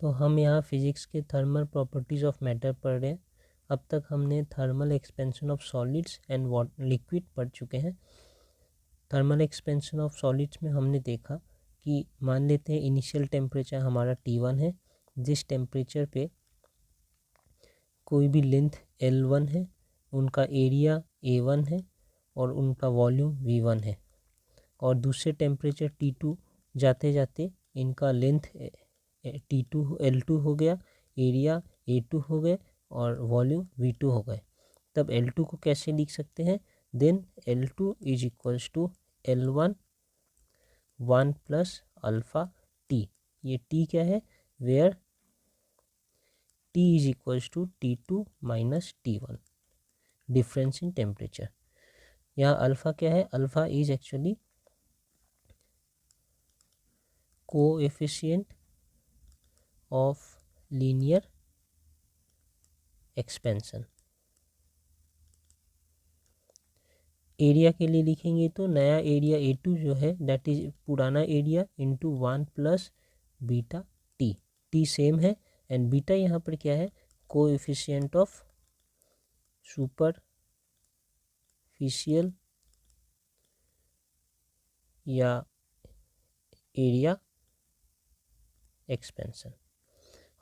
तो हम यहाँ फिजिक्स के थर्मल प्रॉपर्टीज़ ऑफ मैटर पढ़ रहे हैं। अब तक हमने thermal expansion of solids and liquid पढ़ चुके हैं। थर्मल एक्सपेंशन ऑफ सॉलिड्स में हमने देखा कि मान लेते हैं इनिशियल टेम्परेचर हमारा T1 है, जिस टेम्परेचर पे कोई भी लेंथ L1 है, उनका एरिया A1 है और उनका वॉल्यूम V1 है। और दूसरे टेम्परेचर T2 जाते जाते इनका लेंथ T2 L2 हो गया, एरिया A2 हो गए और वॉल्यूम V2 हो गए। तब L2 को कैसे लिख सकते हैं? Then L2 is equals to L1 1 plus alpha T। ये T क्या है? Where T is equals to T2 minus T1, difference in temperature. यहाँ अल्फ़ा क्या है? Alpha is actually coefficient of linear expansion. Area के लिए लिखेंगे तो नया एरिया A2 जो है दैट इज पुराना area into 1 plus beta T। T same है एंड बीटा यहाँ पर क्या है? कोएफिशिएंट ऑफ सुपरफिशियल या एरिया एक्सपेंशन।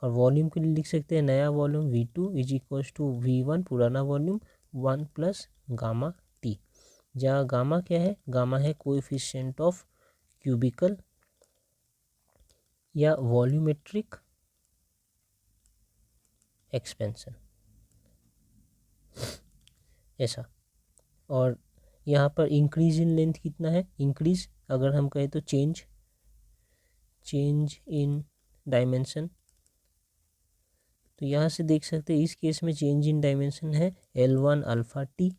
और वॉल्यूम के लिए लिख सकते हैं नया volume V2 is equals to V1 पुराना वॉल्यूम 1 प्लस गामा T, जहाँ गामा क्या है? गामा है कोएफिशिएंट ऑफ क्यूबिकल या वॉल्यूमेट्रिक एक्सपेंशन, ऐसा। और यहाँ पर इंक्रीज इन लेंथ कितना है? इंक्रीज अगर हम कहें तो चेंज इन डायमेंशन। तो यहाँ से देख सकते हैं इस केस में चेंज इन डायमेंशन है L1 अल्फ़ा T,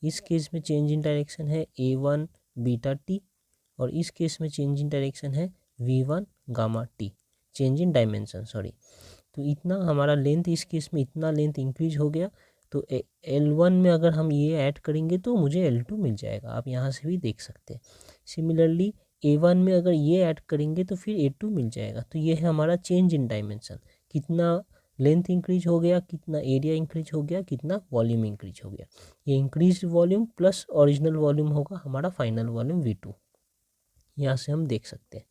इस केस में चेंज इन डायरेक्शन है A1 बीटा T और इस केस में चेंज इन डायरेक्शन है V1 gamma T, change in dimension sorry. तो इतना हमारा लेंथ, इस केस में इतना लेंथ इंक्रीज हो गया। तो L1 में अगर हम ये ऐड करेंगे तो मुझे L2 मिल जाएगा, आप यहाँ से भी देख सकते हैं। सिमिलरली A1 में अगर ये ऐड करेंगे तो फिर A2 मिल जाएगा। तो ये है हमारा चेंज इन डायमेंशन, कितना लेंथ इंक्रीज हो गया, कितना एरिया इंक्रीज हो गया, कितना वॉल्यूम इंक्रीज हो गया। ये increase volume plus original volume होगा हमारा फाइनल वॉल्यूम V2, यहाँ से हम देख सकते हैं।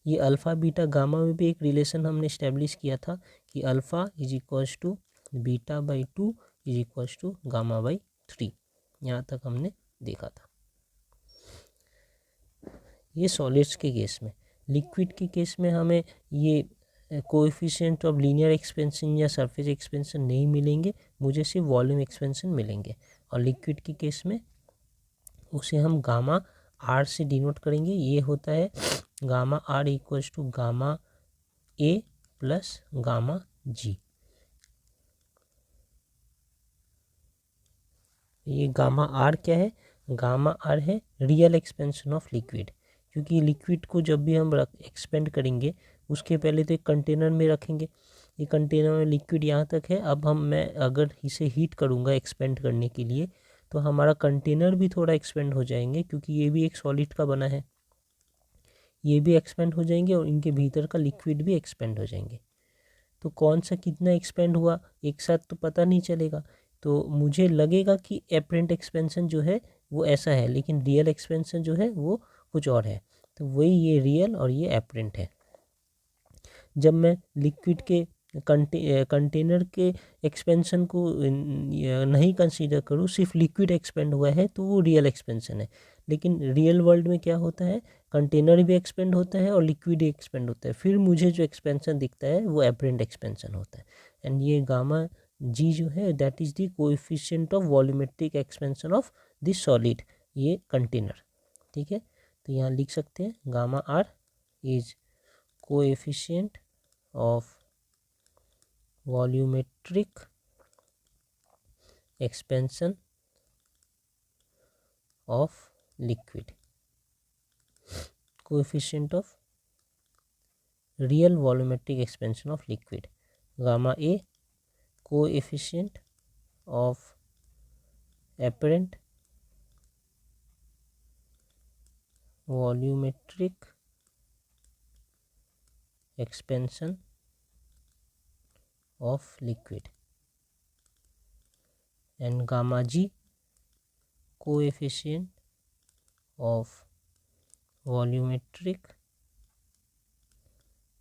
ये अल्फ़ा बीटा गामा में भी एक रिलेशन हमने इस्टेब्लिश किया था कि alpha is equals to beta by 2 is equals to gamma by 3, यहाँ तक हमने देखा था। ये सॉलिड्स के केस में। लिक्विड के केस में हमें ये कोएफिशिएंट ऑफ लीनियर एक्सपेंशन या सरफेस एक्सपेंशन नहीं मिलेंगे, मुझे सिर्फ वॉल्यूम एक्सपेंशन मिलेंगे। और लिक्विड के केस में उसे हम गामा R से डिनोट करेंगे। ये होता है gamma R equals to gamma A plus gamma G। ये गामा R क्या है? गामा R है रियल एक्सपेंशन ऑफ लिक्विड, क्योंकि लिक्विड को जब भी हम एक्सपेंड करेंगे उसके पहले तो एक कंटेनर में रखेंगे। ये कंटेनर में लिक्विड यहाँ तक है। अब मैं अगर इसे हीट करूँगा एक्सपेंड करने के लिए तो हमारा कंटेनर भी थोड़ा एक्सपेंड हो जाएंगे, क्योंकि ये भी एक सॉलिड का बना है। ये भी एक्सपेंड हो जाएंगे और इनके भीतर का लिक्विड भी एक्सपेंड हो जाएंगे। तो कौन सा कितना एक्सपेंड हुआ एक साथ तो पता नहीं चलेगा। तो मुझे लगेगा कि एपरेंट एक्सपेंशन जो है वो ऐसा है, लेकिन रियल एक्सपेंशन जो है वो कुछ और है। तो वही ये रियल और ये एपरेंट है। जब मैं लिक्विड के कंटेनर के एक्सपेंशन को नहीं कंसीडर करूँ, सिर्फ लिक्विड एक्सपेंड हुआ है तो वो रियल एक्सपेंशन है। लेकिन रियल वर्ल्ड में क्या होता है? कंटेनर भी एक्सपेंड होता है और लिक्विड एक्सपेंड होता है, फिर मुझे जो एक्सपेंशन दिखता है वो एपरेंट एक्सपेंशन होता है। एंड ये गामा G जो है that is the coefficient of volumetric expansion of this solid, ये कंटेनर। ठीक है, तो यहाँ लिख सकते हैं gamma R is coefficient of volumetric expansion of liquid, coefficient of real volumetric expansion of liquid, gamma A coefficient of apparent volumetric expansion of liquid, and gamma g coefficient of volumetric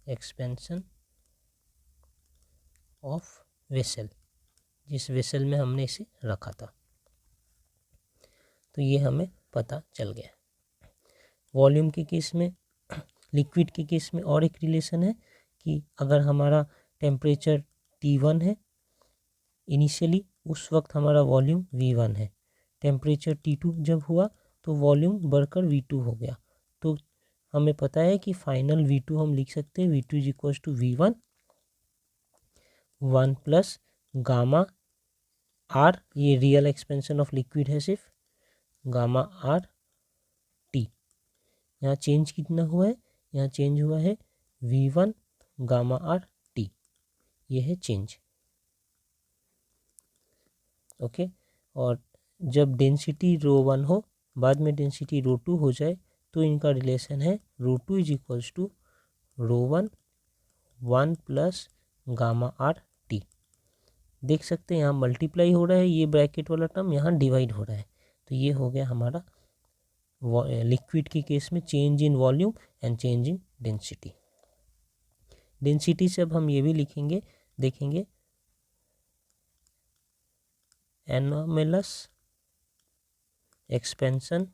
expansion of vessel, जिस vessel में हमने इसे रखा था। तो ये हमें पता चल गया। वॉल्यूम के केस में, लिक्विड के केस में और एक रिलेशन है कि अगर हमारा टेम्परेचर T1 है इनिशियली, उस वक्त हमारा वॉल्यूम V1 है। टेम्परेचर T2 जब हुआ तो वॉल्यूम बढ़कर V2 हो गया। तो हमें पता है कि फाइनल V2 हम लिख सकते हैं V2 is equal to V1 1 plus gamma R, ये रियल एक्सपेंशन ऑफ लिक्विड है सिर्फ, गामा आर टी। यहाँ चेंज कितना हुआ है, यहाँ चेंज हुआ है V1 गामा आर टी, ये है चेंज। ओके, और जब डेंसिटी ρ1 हो, बाद में डेंसिटी ρ2 हो जाए, तो इनका रिलेशन है ρ2 is equals to ρ1 1 plus gamma R T. देख सकते हैं यहाँ मल्टीप्लाई हो रहा है, ये ब्रैकेट वाला टर्म यहाँ डिवाइड हो रहा है। तो ये हो गया हमारा लिक्विड के केस में change in volume and change in density. Density से अब हम ये भी लिखेंगे, देखेंगे एनोमलस एक्सपेंशन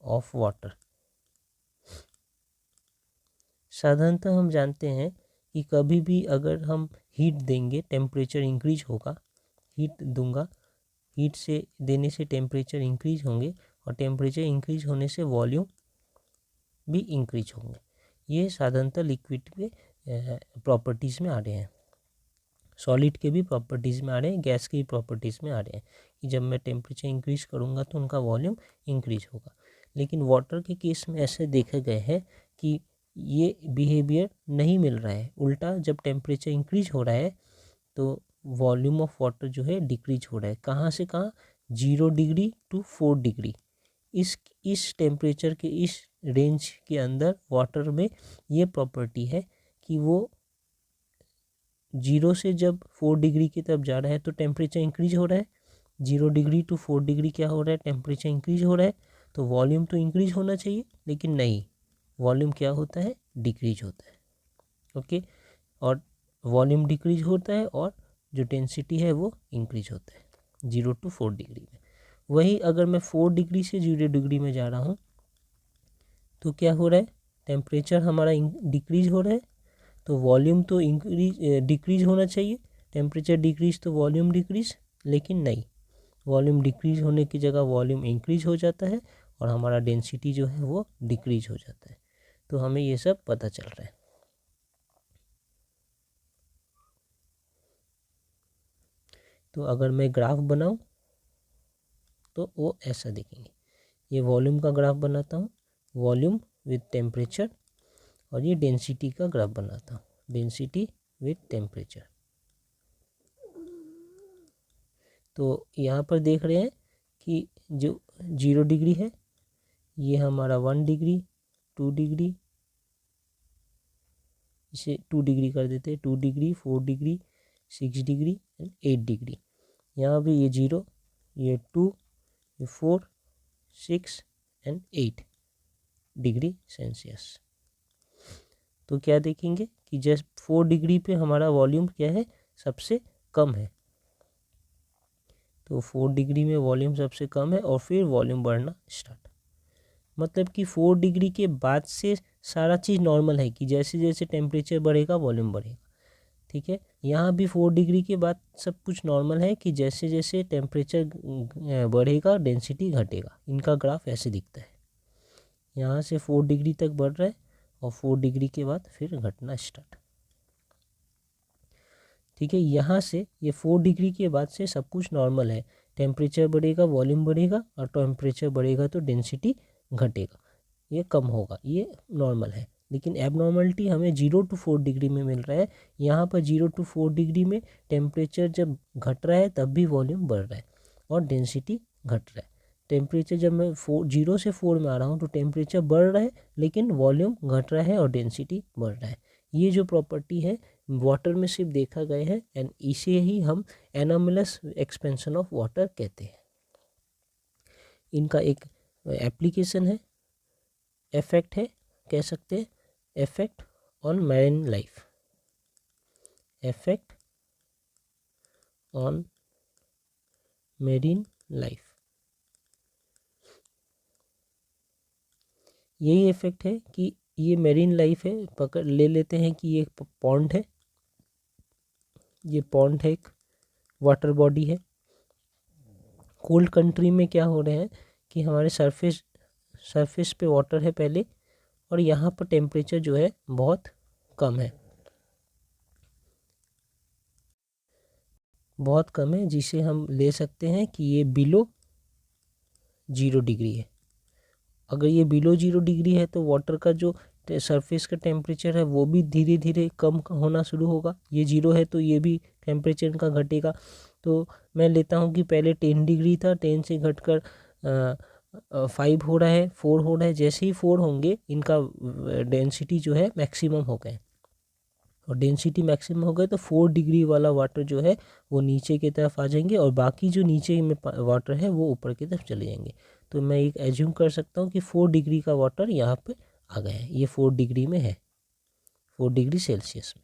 ऑफ वाटर। साधारणतः हम जानते हैं कि कभी भी अगर हम हीट देंगे टेम्परेचर इंक्रीज होगा, हीट दूंगा, हीट से देने से टेम्परेचर इंक्रीज होंगे और टेम्परेचर इंक्रीज होने से वॉल्यूम भी इंक्रीज होंगे। ये साधारणतः लिक्विड के प्रॉपर्टीज़ में आ रहे हैं, सॉलिड के भी प्रॉपर्टीज़ में आ रहे हैं, गैस के भी प्रॉपर्टीज़ में आ रहे हैं कि जब मैं टेम्परेचर इंक्रीज करूँगा तो उनका वॉल्यूम इंक्रीज होगा। लेकिन वाटर के केस में ऐसे देखा गया है कि ये बिहेवियर नहीं मिल रहा है, उल्टा जब टेम्परेचर इंक्रीज हो रहा है तो वॉल्यूम ऑफ वाटर जो है डिक्रीज हो रहा है। कहाँ से कहाँ, 0 डिग्री टू 4 डिग्री, इस टेम्परेचर के इस रेंज के अंदर वाटर में ये प्रॉपर्टी है कि वो 0 से जब 4 डिग्री की तरफ जा रहा है तो टेम्परेचर इंक्रीज हो रहा है, 0 डिग्री टू 4 डिग्री क्या हो रहा है, टेम्परेचर इंक्रीज हो रहा है। तो वॉल्यूम तो इंक्रीज होना चाहिए, लेकिन नहीं, वॉल्यूम क्या होता है, डिक्रीज होता है। ओके, और वॉल्यूम डिक्रीज होता है और जो डेंसिटी है वो इंक्रीज होता है 0 टू 4 डिग्री में। वही अगर मैं 4 डिग्री से 0 डिग्री में जा रहा हूँ तो क्या हो रहा है, टेम्परेचर हमारा डिक्रीज हो रहा है, तो वॉल्यूम तो डिक्रीज होना चाहिए, टेम्परेचर डिक्रीज तो वॉल्यूम डिक्रीज, लेकिन नहीं, वॉल्यूम डिक्रीज होने की जगह वॉल्यूम इंक्रीज हो जाता है और हमारा डेंसिटी जो है वो डिक्रीज हो जाता है। तो हमें ये सब पता चल रहा है। तो अगर मैं ग्राफ बनाऊं तो वो ऐसा दिखेंगे, ये वॉल्यूम का ग्राफ बनाता हूँ, वॉल्यूम विद टेम्परेचर, और ये डेंसिटी का ग्राफ बनाता हूँ, डेंसिटी विद टेम्परेचर। तो यहाँ पर देख रहे हैं कि जो 0 डिग्री है ये हमारा 1 डिग्री, 2 डिग्री, इसे 2 डिग्री कर देते हैं, 2 degree, 4 degree, 6 degree and 8 degree. यहाँ भी ये 0, ये 2, ये 4, 6 एंड 8 डिग्री सेल्सियस। तो क्या देखेंगे कि जस्ट 4 डिग्री पे हमारा वॉल्यूम क्या है, सबसे कम है। तो 4 डिग्री में वॉल्यूम सबसे कम है और फिर वॉल्यूम बढ़ना स्टार्ट, मतलब कि 4 डिग्री के बाद से सारा चीज़ नॉर्मल है कि जैसे जैसे टेम्परेचर बढ़ेगा वॉल्यूम बढ़ेगा। ठीक है, यहाँ भी 4 डिग्री के बाद सब कुछ नॉर्मल है कि जैसे जैसे टेम्परेचर बढ़ेगा डेंसिटी घटेगा। इनका ग्राफ ऐसे दिखता है, यहाँ से 4 डिग्री तक बढ़ रहा है और 4 डिग्री के बाद फिर घटना स्टार्ट। ठीक है, यहाँ से ये 4 डिग्री के बाद से सब कुछ नॉर्मल है, टेम्परेचर बढ़ेगा वॉल्यूम बढ़ेगा और टेम्परेचर बढ़ेगा तो डेंसिटी घटेगा, ये कम होगा, ये नॉर्मल है। लेकिन एबनॉर्मलिटी हमें 0 टू 4 डिग्री में मिल रहा है। यहाँ पर 0 टू 4 डिग्री में टेम्परेचर जब घट रहा है तब भी वॉल्यूम बढ़ रहा है और डेंसिटी घट रहा है। टेम्परेचर जब मैं 0 से 4 में आ रहा हूँ तो टेम्परेचर बढ़ रहा है लेकिन वॉल्यूम घट रहा है और डेंसिटी बढ़ रहा है। ये जो प्रॉपर्टी है वाटर में सिर्फ देखा गया है एंड इसे ही हम एनोमलस एक्सपेंशन ऑफ वाटर कहते हैं। इनका एक एप्लीकेशन है, इफेक्ट है, कह सकते हैं effect on marine life, effect on marine life. यही इफेक्ट है कि ये मैरीन लाइफ है, पकड़ ले लेते हैं कि ये पॉन्ड है, ये पॉन्ड है, एक वाटर बॉडी है। कोल्ड कंट्री में क्या हो रहे हैं कि हमारे सरफेस पे वाटर है पहले, और यहाँ पर टेम्परेचर जो है बहुत कम है, बहुत कम है, जिसे हम ले सकते हैं कि ये बिलो 0 डिग्री है। अगर ये बिलो 0 डिग्री है तो वाटर का जो सरफेस का टेम्परेचर है वो भी धीरे धीरे कम होना शुरू होगा। ये 0 है तो ये भी टेम्परेचर इनका घटेगा। तो मैं लेता हूँ कि पहले 10 डिग्री था, 10 से घटकर 5 हो रहा है, 4 हो रहा है। जैसे ही 4 होंगे इनका डेंसिटी जो है मैक्सिमम हो गए, और डेंसिटी मैक्सिमम हो गए तो 4 डिग्री वाला वाटर जो है वो नीचे की तरफ आ जाएंगे, और बाकी जो नीचे में वाटर है वो ऊपर की तरफ चले जाएंगे। तो मैं एक एज्यूम कर सकता हूँ कि 4 डिग्री का वाटर यहाँ पे आ गया है, ये 4 डिग्री में है, 4 डिग्री सेल्सियस में।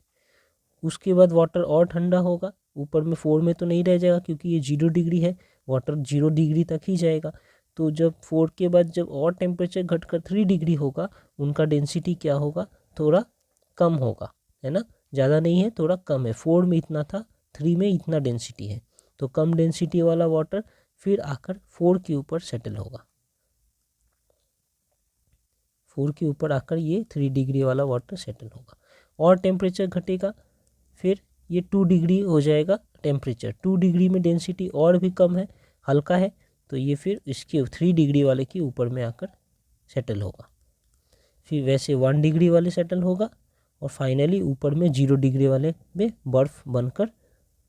उसके बाद वाटर और ठंडा होगा, ऊपर में 4 में तो नहीं रह जाएगा क्योंकि ये 0 डिग्री है, वाटर 0 डिग्री तक ही जाएगा। तो जब 4 के बाद जब और टेम्परेचर घटकर 3 डिग्री होगा, उनका डेंसिटी क्या होगा, थोड़ा कम होगा, है ना, ज़्यादा नहीं है, थोड़ा कम है। 4 में इतना था, 3 में इतना डेंसिटी है, तो कम डेंसिटी वाला वाटर फिर आकर 4 के ऊपर सेटल होगा, 4 के ऊपर आकर ये 3 डिग्री वाला वाटर सेटल होगा। और टेम्परेचर घटेगा, फिर ये 2 डिग्री हो जाएगा टेम्परेचर। 2 डिग्री में डेंसिटी और भी कम है, हल्का है, तो ये फिर इसके 3 डिग्री वाले के ऊपर में आकर सेटल होगा। फिर वैसे 1 डिग्री वाले सेटल होगा, और फाइनली ऊपर में 0 डिग्री वाले में बर्फ़ बनकर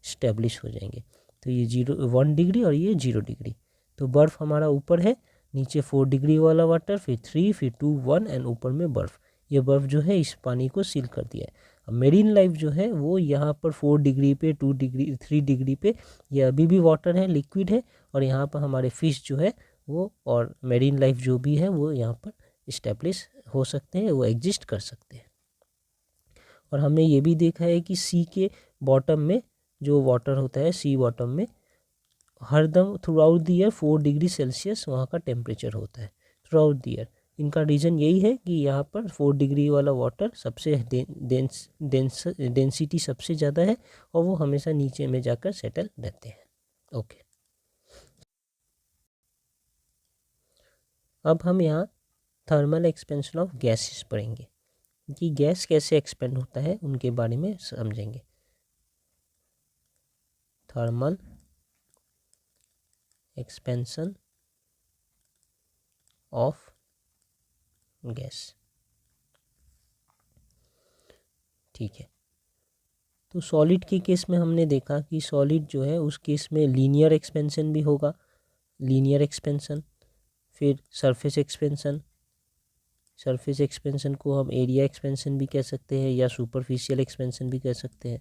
इस्टेब्लिश हो जाएंगे। तो ये 1 डिग्री और ये 0 डिग्री, तो बर्फ़ हमारा ऊपर है, नीचे 4 डिग्री वाला वाटर, फिर 3, फिर 2, 1 एंड ऊपर में बर्फ़। ये बर्फ़ जो है इस पानी को सील कर दिया है। अब मेरीन लाइफ जो है वो यहाँ पर 4 डिग्री पे, 2 डिग्री, 3 डिग्री पे ये अभी भी वाटर है, लिक्विड है, और यहाँ पर हमारे फिश जो है वो और मेरीन लाइफ जो भी है वो यहाँ पर इस्टेब्लिश हो सकते हैं, वो एग्जिस्ट कर सकते हैं। और हमने ये भी देखा है कि सी के बॉटम में जो वाटर होता है, सी बॉटम में हरदम through out the year 4 degree Celsius वहाँ का टेम्परेचर होता है थ्रू आउट द ईयर। इनका रीज़न यही है कि यहाँ पर 4 डिग्री वाला वाटर सबसे डेंसिटी सबसे ज़्यादा है, और वो हमेशा नीचे में जाकर सेटल रहते हैं। ओके, अब हम यहाँ थर्मल एक्सपेंशन ऑफ गैसेस पढ़ेंगे कि गैस कैसे एक्सपेंड होता है, उनके बारे में समझेंगे। थर्मल एक्सपेंशन ऑफ गैस, ठीक है। तो सॉलिड के केस में हमने देखा कि सॉलिड जो है उस केस में लीनियर एक्सपेंशन भी होगा, लीनियर एक्सपेंशन, फिर सरफेस एक्सपेंशन। सरफेस एक्सपेंशन को हम एरिया एक्सपेंशन भी कह सकते हैं या सुपरफिशियल एक्सपेंशन भी कह सकते हैं।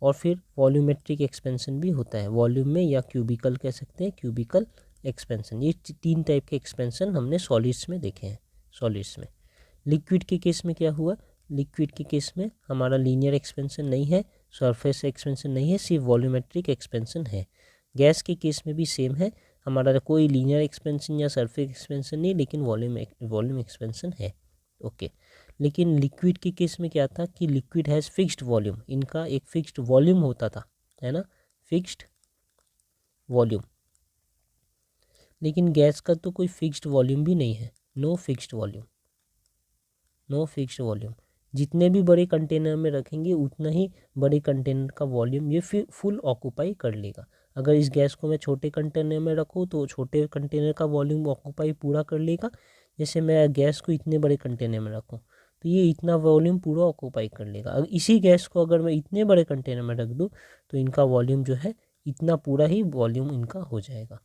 और फिर वॉल्यूमेट्रिक एक्सपेंशन भी होता है, वॉल्यूम में, या क्यूबिकल कह सकते हैं, क्यूबिकल एक्सपेंशन। ये 3 टाइप के एक्सपेंशन हमने सॉलिड्स में देखे हैं। सॉलिड्स में लिक्विड के केस में क्या हुआ, लिक्विड के केस में हमारा लीनियर एक्सपेंशन नहीं है, सरफेस एक्सपेंशन नहीं है, सिर्फ वॉल्यूमेट्रिक एक्सपेंशन है। गैस के केस में भी सेम है, हमारा कोई लीनियर एक्सपेंशन या सरफेस एक्सपेंशन नहीं, लेकिन वॉल्यूम एक्सपेंशन है। ओके, लेकिन लिक्विड के केस में क्या था कि लिक्विड हैज़ फिक्स्ड वॉल्यूम, इनका एक फिक्स्ड वॉल्यूम होता था, है ना, फिक्स्ड वॉल्यूम। लेकिन गैस का तो कोई फिक्स्ड वॉल्यूम भी नहीं है, no fixed volume, no fixed volume. जितने भी बड़े कंटेनर में रखेंगे उतना ही बड़े कंटेनर का वॉल्यूम ये फिर फुल ऑक्यूपाई कर लेगा। अगर इस गैस को मैं छोटे कंटेनर में रखूँ तो छोटे कंटेनर का वॉल्यूम ऑक्यूपाई पूरा कर लेगा। जैसे मैं गैस को इतने बड़े कंटेनर में रखूँ तो ये इतना वॉल्यूम पूरा ऑक्यूपाई कर लेगा। अगर इसी गैस को अगर मैं इतने बड़े कंटेनर में रख दूँ तो इनका वॉल्यूम जो है इतना पूरा ही वॉल्यूम इनका हो जाएगा।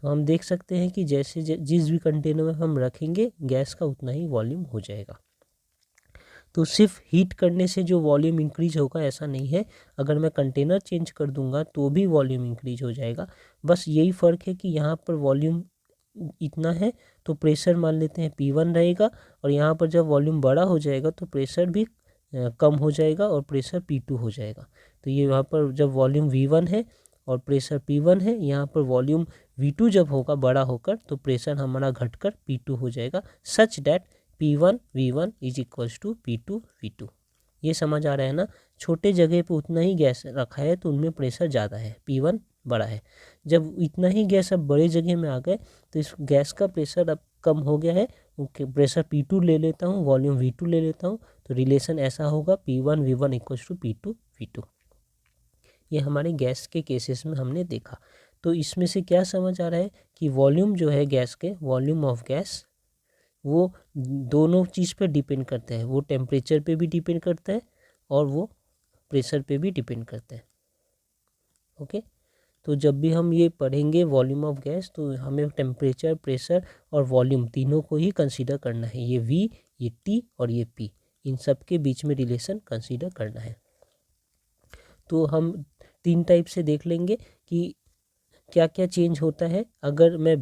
तो हम देख सकते हैं कि जैसे जिस भी कंटेनर में हम रखेंगे गैस का उतना ही वॉल्यूम हो जाएगा। तो सिर्फ हीट करने से जो वॉल्यूम इंक्रीज होगा ऐसा नहीं है, अगर मैं कंटेनर चेंज कर दूंगा तो भी वॉल्यूम इंक्रीज हो जाएगा। बस यही फ़र्क है कि यहाँ पर वॉल्यूम इतना है तो प्रेशर मान लेते हैं P1 रहेगा, और यहाँ पर जब वॉल्यूम बड़ा हो जाएगा तो प्रेशर भी कम हो जाएगा और प्रेशर P2 हो जाएगा। तो ये यहाँ पर जब वॉल्यूम V1 है और प्रेशर P1 है, यहाँ पर वॉल्यूम V2 जब होगा बड़ा होकर तो प्रेशर हमारा घटकर P2 हो जाएगा, such that P1 V1 is equals to P2 V2। ये समझ आ रहा है ना। छोटे जगह पे उतना ही गैस रखा है तो उनमें प्रेशर ज़्यादा है, P1 बड़ा है। जब इतना ही गैस अब बड़े जगह में आ गए तो इस गैस का प्रेशर अब कम हो गया है, ओके, प्रेशर P2 ले लेता हूँ, वॉल्यूम V2 ले लेता हूँ, तो रिलेशन ऐसा होगा P1 V1 equals to P2 V2। ये हमारे गैस के केसेस में हमने देखा। तो इसमें से क्या समझ आ रहा है कि वॉल्यूम जो है गैस के, वॉल्यूम ऑफ गैस, वो दोनों चीज़ पे डिपेंड करता है। वो टेम्परेचर पे भी डिपेंड करता है और वो प्रेशर पे भी डिपेंड करता है। ओके, तो जब भी हम ये पढ़ेंगे वॉल्यूम ऑफ गैस तो हमें टेम्परेचर, प्रेशर और वॉल्यूम तीनों को ही कंसीडर करना है। ये V, ये T और ये P, इन सब के बीच में रिलेशन कंसीडर करना है। तो हम 3 टाइप से देख लेंगे कि क्या क्या चेंज होता है अगर मैं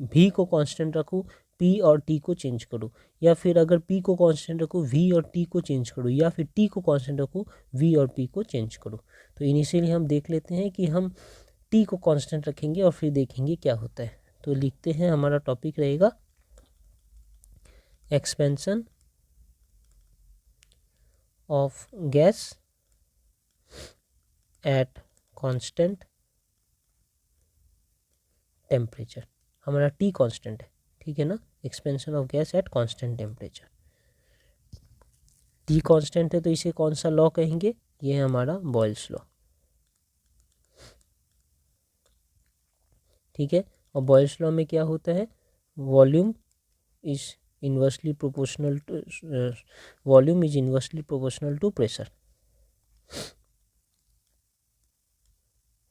V को कांस्टेंट रखूँ, P और T को चेंज करूँ, या फिर अगर P को कांस्टेंट रखूँ V और T को चेंज करूँ, या फिर T को कांस्टेंट रखूँ V और P को चेंज करूँ। तो इनिशियली हम देख लेते हैं कि हम T को कांस्टेंट रखेंगे और फिर देखेंगे क्या होता है। तो लिखते हैं, हमारा टॉपिक रहेगा expansion of gas at constant temperature. हमारा T कांस्टेंट है, ठीक है ना। Expansion of gas at constant temperature, T constant है तो इसे कौन सा लॉ कहेंगे, ये है हमारा बॉयल्स लॉ, ठीक है। और बॉयल्स लॉ में क्या होता है, volume is inversely proportional to volume is inversely proportional to pressure,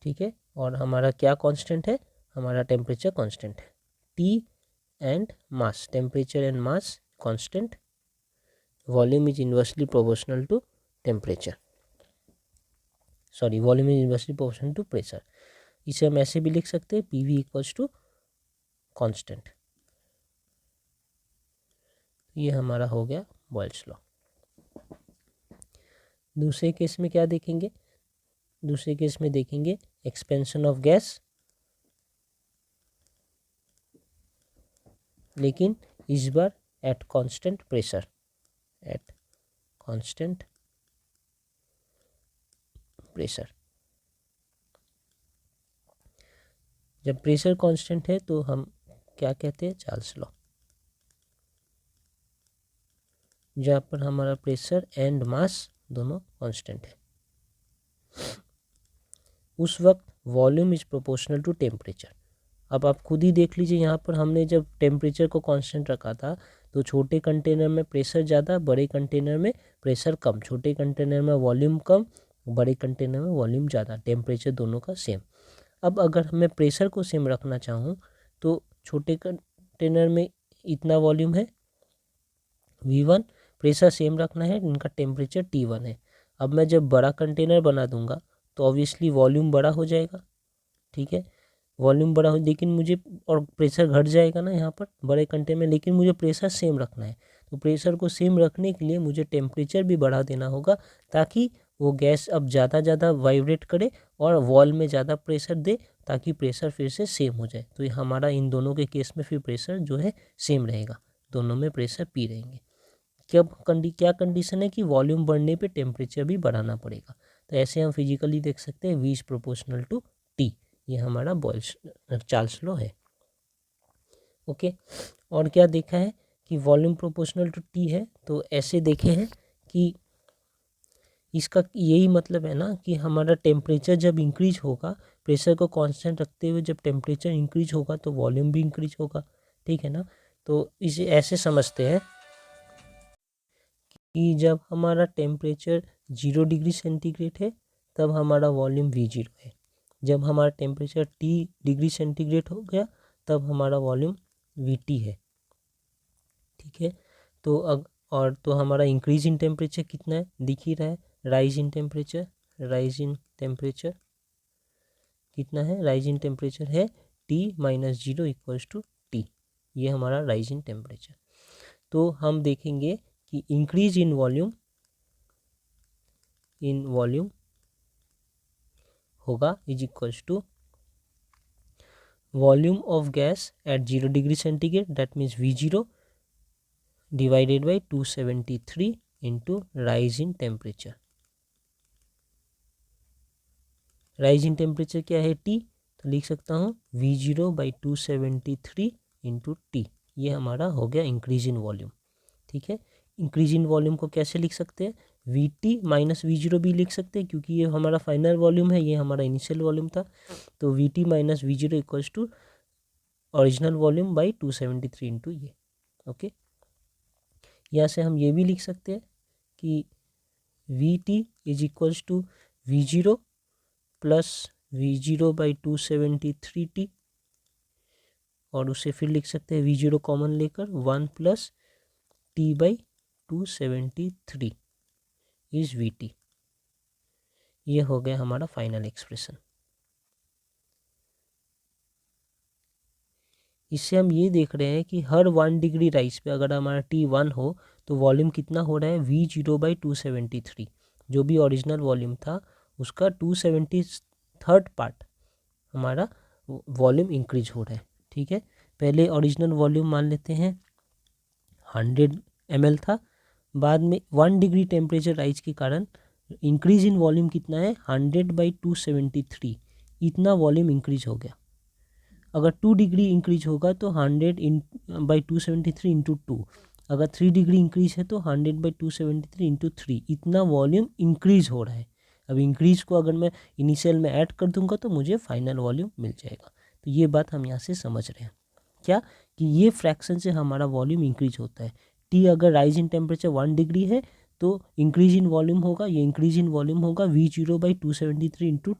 ठीक है। और हमारा क्या कांस्टेंट है, हमारा टेम्परेचर कांस्टेंट है। T and mass, temperature and mass constant, volume is inversely proportional to temperature, sorry, volume is inversely proportional to pressure. इसे हम ऐसे भी लिख सकते हैं, PV इक्वल्स टू कांस्टेंट। ये हमारा हो गया बॉयल्स लॉ। दूसरे केस में क्या देखेंगे, दूसरे केस में देखेंगे एक्सपेंशन ऑफ गैस, लेकिन इस बार at constant pressure, at constant pressure. जब प्रेशर कांस्टेंट है तो हम क्या कहते हैं, चार्ल्स लॉ, जहाँ पर हमारा प्रेशर एंड मास दोनों कांस्टेंट है। उस वक्त volume is proportional to temperature. अब आप खुद ही देख लीजिए, यहाँ पर हमने जब टेम्परेचर को कांस्टेंट रखा था तो छोटे कंटेनर में प्रेशर ज़्यादा, बड़े कंटेनर में प्रेशर कम, छोटे कंटेनर में वॉल्यूम कम, बड़े कंटेनर में वॉल्यूम ज़्यादा, टेम्परेचर दोनों का सेम। अब अगर मैं प्रेशर को सेम रखना चाहूँ तो छोटे कंटेनर में इतना वॉल्यूम है V1, प्रेशर सेम रखना है, इनका टेम्परेचर T1 है। अब मैं जब बड़ा कंटेनर बना दूंगा तो ऑब्वियसली वॉल्यूम बड़ा हो जाएगा, ठीक है, वॉल्यूम बड़ा हो, लेकिन मुझे और प्रेशर घट जाएगा ना यहाँ पर बड़े कंटेनर में, लेकिन मुझे प्रेशर सेम रखना है। तो प्रेशर को सेम रखने के लिए मुझे टेम्परेचर भी बढ़ा देना होगा ताकि वो गैस अब ज़्यादा वाइब्रेट करे और वॉल में ज़्यादा प्रेशर दे, ताकि प्रेशर फिर से सेम हो जाए। तो ये हमारा इन दोनों के केस में फिर प्रेशर जो है सेम रहेगा, दोनों में प्रेशर P रहेंगे। क्या कंडीशन है कि वॉल्यूम बढ़ने पे टेम्परेचर भी बढ़ाना पड़ेगा। तो ऐसे हम फिजिकली देख सकते हैं V is proportional to T, ये हमारा बॉयल्स चार्ल्स लॉ है। ओके, और क्या देखा है कि वॉल्यूम प्रोपोर्शनल टू T है, तो ऐसे देखे हैं कि इसका यही मतलब है ना कि हमारा टेम्परेचर जब इंक्रीज होगा, प्रेशर को कांस्टेंट रखते हुए जब टेम्परेचर इंक्रीज होगा तो वॉल्यूम भी इंक्रीज होगा, ठीक है ना। तो इसे ऐसे समझते हैं कि जब हमारा टेम्परेचर 0 डिग्री सेंटीग्रेड है तब हमारा वॉल्यूम V0 है, जब हमारा टेम्परेचर T डिग्री सेंटीग्रेड हो गया तब हमारा वॉल्यूम VT है, ठीक है। तो और तो हमारा इंक्रीज इन टेम्परेचर कितना है दिख ही रहा है, राइज इन टेम्परेचर कितना है, राइज इन टेम्परेचर है T-0 इक्वल्स टू T, ये हमारा राइज इन टेम्परेचर। तो हम देखेंगे कि इंक्रीज इन वॉल्यूम होगा is equals to volume of gas at 0 degree centigrade, that means V0 divided by 273 into rise in temperature. Rise in temperature क्या है T, तो लिख सकता हूँ V0 बाई 273 इंटू T, ये हमारा हो गया इंक्रीज इन वॉल्यूम। ठीक है, इंक्रीज इन वॉल्यूम को कैसे लिख सकते हैं, VT माइनस V0 भी लिख सकते हैं, क्योंकि ये हमारा फाइनल वॉल्यूम है, ये हमारा इनिशियल वॉल्यूम था। तो VT minus V0 equals to original volume by 273 into ये। ओके, यहाँ से हम ये भी लिख सकते हैं कि VT is equals to V0 plus V0 by 273T, और उसे फिर लिख सकते हैं V0 कॉमन लेकर 1 plus T by 273 is VT। ये हो गया हमारा फाइनल एक्सप्रेशन। इससे हम ये देख रहे हैं कि हर 1 डिग्री राइज पे अगर हमारा T1 हो तो वॉल्यूम कितना हो रहा है, V0 बाई 273, जो भी ओरिजिनल वॉल्यूम था उसका 273 पार्ट हमारा वॉल्यूम इंक्रीज हो रहा है। ठीक है, पहले ओरिजिनल वॉल्यूम मान लेते हैं 100 ml था, बाद में 1 डिग्री टेम्परेचर राइज के कारण इंक्रीज इन वॉल्यूम कितना है 100 बाई 273, इतना वॉल्यूम इंक्रीज हो गया। अगर 2 डिग्री इंक्रीज होगा तो 100 बाई 273 इंटू 2, अगर 3 डिग्री इंक्रीज है तो 100 बाई 273 इंटू 3, इतना वॉल्यूम इंक्रीज हो रहा है। अब इंक्रीज को अगर मैं इनिशियल में ऐड कर दूंगा तो मुझे फाइनल वॉल्यूम मिल जाएगा। तो ये बात हम यहाँ से समझ रहे हैं क्या, कि ये फ्रैक्शन से हमारा वॉल्यूम इंक्रीज होता है। T अगर राइज इन टेम्परेचर 1 डिग्री है तो इंक्रीज इन वॉल्यूम होगा, ये इंक्रीज इन वॉल्यूम होगा V0 बाई 273 इंटू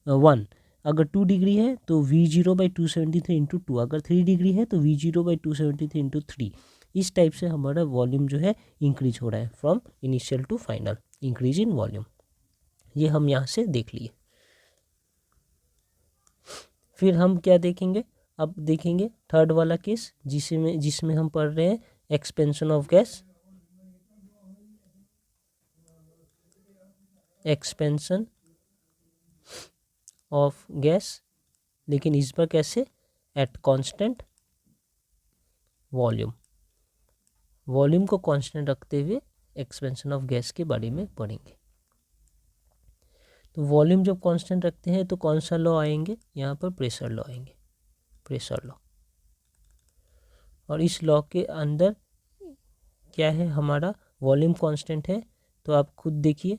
1। अगर 2 डिग्री है तो V0 बाई 273 इंटू 2, अगर 3 डिग्री है तो V0 बाई 273 इंटू 3। इस टाइप से हमारा वॉल्यूम जो है इंक्रीज हो रहा है from initial to final, increase in volume. ये हम यहाँ से देख लिए। फिर हम क्या देखेंगे, अब देखेंगे थर्ड वाला केस जिसमें हम पढ़ रहे हैं expansion of gas, expansion of gas, लेकिन इस बार कैसे, एट कांस्टेंट वॉल्यूम। वॉल्यूम को कांस्टेंट रखते हुए एक्सपेंशन ऑफ गैस के बारे में पढ़ेंगे। तो वॉल्यूम जब कांस्टेंट रखते हैं तो कौन सा लॉ आएंगे, यहाँ पर प्रेशर लॉ आएंगे, प्रेशर लॉ। और इस लॉ के अंदर क्या है, हमारा वॉल्यूम कांस्टेंट है, तो आप खुद देखिए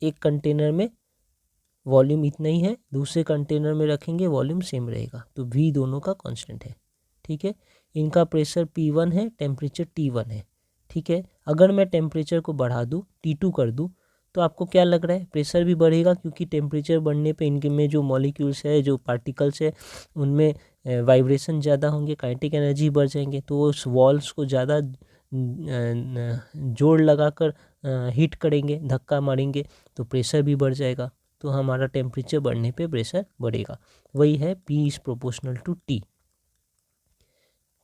एक कंटेनर में वॉल्यूम इतना ही है, दूसरे कंटेनर में रखेंगे वॉल्यूम सेम रहेगा, तो V दोनों का कांस्टेंट है। ठीक है, इनका प्रेशर P1 है, टेम्परेचर T1 है। ठीक है, अगर मैं टेम्परेचर को बढ़ा दूँ T2 कर दूँ तो आपको क्या लग रहा है, प्रेशर भी बढ़ेगा, क्योंकि टेम्परेचर बढ़ने पे इनके में जो मॉलिक्यूल्स है, जो पार्टिकल्स है, उनमें वाइब्रेशन ज़्यादा होंगे, काइनेटिक एनर्जी बढ़ जाएंगे, तो उस वॉल्स को ज़्यादा जोर लगाकर हीट करेंगे, धक्का मारेंगे, तो प्रेशर भी बढ़ जाएगा, तो हमारा टेम्परेचर बढ़ने पे प्रेशर बढ़ेगा। वही है P is proportional to T।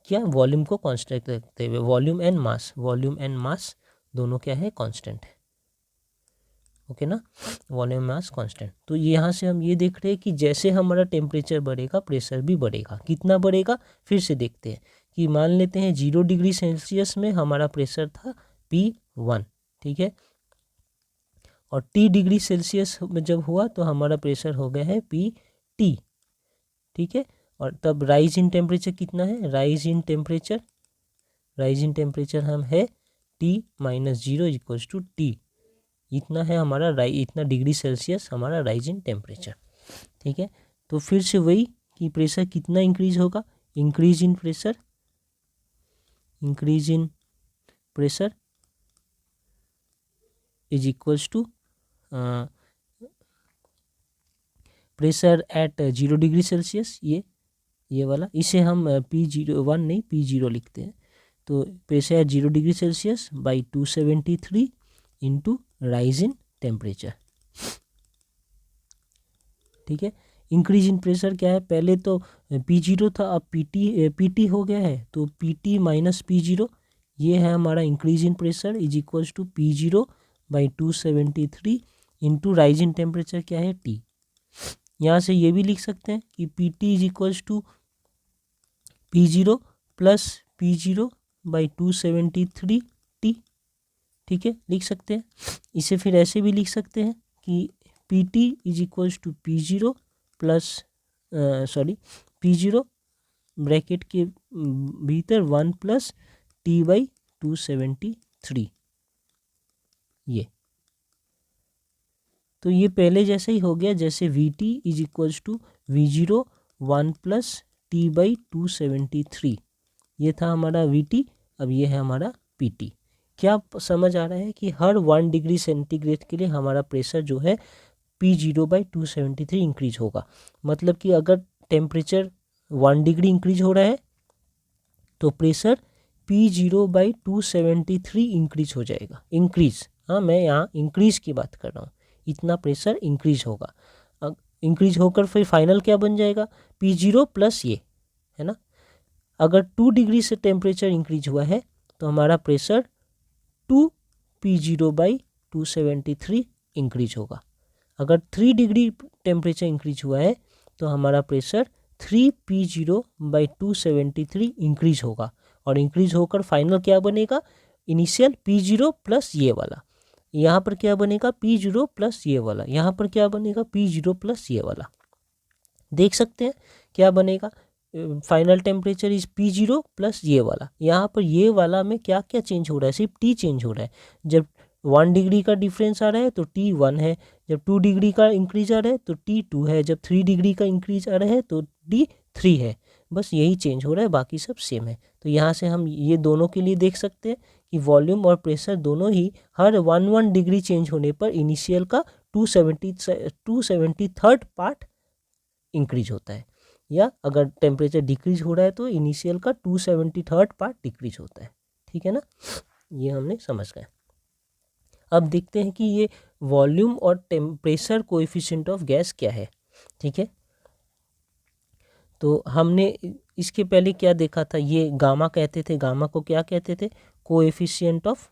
क्या, वॉल्यूम को कांस्टेंट रखते हुए, वॉल्यूम एंड मास दोनों क्या है, कांस्टेंट है। ओके ना, वॉल्यूम मास कांस्टेंट। तो यहाँ से हम ये देख रहे हैं कि जैसे हमारा टेम्परेचर बढ़ेगा प्रेशर भी बढ़ेगा। कितना बढ़ेगा, फिर से देखते हैं कि मान लेते हैं 0 डिग्री सेल्सियस में हमारा प्रेशर था P1। ठीक है, और T डिग्री सेल्सियस में जब हुआ तो हमारा प्रेशर हो गया है PT। ठीक है, और तब राइज इन टेम्परेचर कितना है, राइज इन टेम्परेचर हम है T-0 इक्वल्स टू T, इतना है हमारा इतना डिग्री सेल्सियस हमारा राइज इन टेम्परेचर। ठीक है, तो फिर से वही कि प्रेशर कितना इंक्रीज होगा, increase in pressure is equals to pressure at 0 degree Celsius, ये वाला, इसे हम P01 नहीं P0 लिखते हैं। तो प्रेशर है 0 degree Celsius by 273 into rise in temperature. ठीक है, इंक्रीज इन प्रेशर क्या है, पहले तो P0 था, अब PT हो गया है, तो PT माइनस P0, ये है हमारा increase in pressure is equals to P0 by 273 into rise in temperature क्या है T। यहाँ से ये भी लिख सकते हैं कि PT is equals to P0 plus P0 by 273 T। ठीक है, लिख सकते हैं। इसे फिर ऐसे भी लिख सकते हैं कि PT is equals to P0 plus P0 bracket के भीतर 1 प्लस T बाई 273। ये तो ये पहले जैसा ही हो गया, जैसे VT is equals to V0 1 plus T by 273, ये था हमारा VT। अब ये है हमारा PT। क्या समझ आ रहा है कि हर 1 डिग्री सेंटीग्रेड के लिए हमारा प्रेशर जो है P0 बाई 273 इंक्रीज होगा। मतलब कि अगर टेम्परेचर 1 डिग्री इंक्रीज हो रहा है तो प्रेशर P0 बाई 273 इंक्रीज हो जाएगा। इंक्रीज, हाँ मैं यहाँ इंक्रीज की बात कर रहा हूँ, इतना प्रेशर इंक्रीज होगा। इंक्रीज होकर फिर फाइनल क्या बन जाएगा, P0 प्लस ये, है ना। अगर 2 डिग्री से टेम्परेचर इंक्रीज हुआ है तो हमारा प्रेशर 2 P0 बाई 273 इंक्रीज होगा। अगर 3 डिग्री टेम्परेचर इंक्रीज हुआ है तो हमारा प्रेशर 3 P0 बाई 273 इंक्रीज होगा। और इंक्रीज होकर फाइनल क्या बनेगा, इनिशियल P0 प्लस ये वाला, यहाँ पर क्या बनेगा P0 प्लस ये वाला, यहाँ पर क्या बनेगा P0 प्लस ये वाला। देख सकते हैं क्या बनेगा, final temperature is P0 plus ये वाला। यहाँ पर ये वाला में क्या क्या चेंज हो रहा है, सिर्फ T चेंज हो रहा है। जब 1 डिग्री का डिफरेंस आ रहा है तो T1 है, जब 2 डिग्री का इंक्रीज आ रहा है तो T2 है, जब 3 डिग्री का इंक्रीज आ रहा है तो T3 है। बस यही चेंज हो रहा है, बाकी सब सेम है। तो यहाँ से हम ये दोनों के लिए देख सकते हैं कि वॉल्यूम और प्रेशर दोनों ही हर 1 डिग्री चेंज होने पर इनिशियल का 273 पार्ट इंक्रीज होता है, या अगर टेम्परेचर डिक्रीज हो रहा है तो इनिशियल का 273 पार्ट डिक्रीज होता है। ठीक है ना, ये हमने समझ गए। अब देखते हैं कि ये वॉल्यूम और टेम्परेचर कोएफिशिएंट ऑफ गैस क्या है। ठीक है, तो हमने इसके पहले क्या देखा था, ये गामा कहते थे, गामा को क्या कहते थे, कोएफिशिएंट ऑफ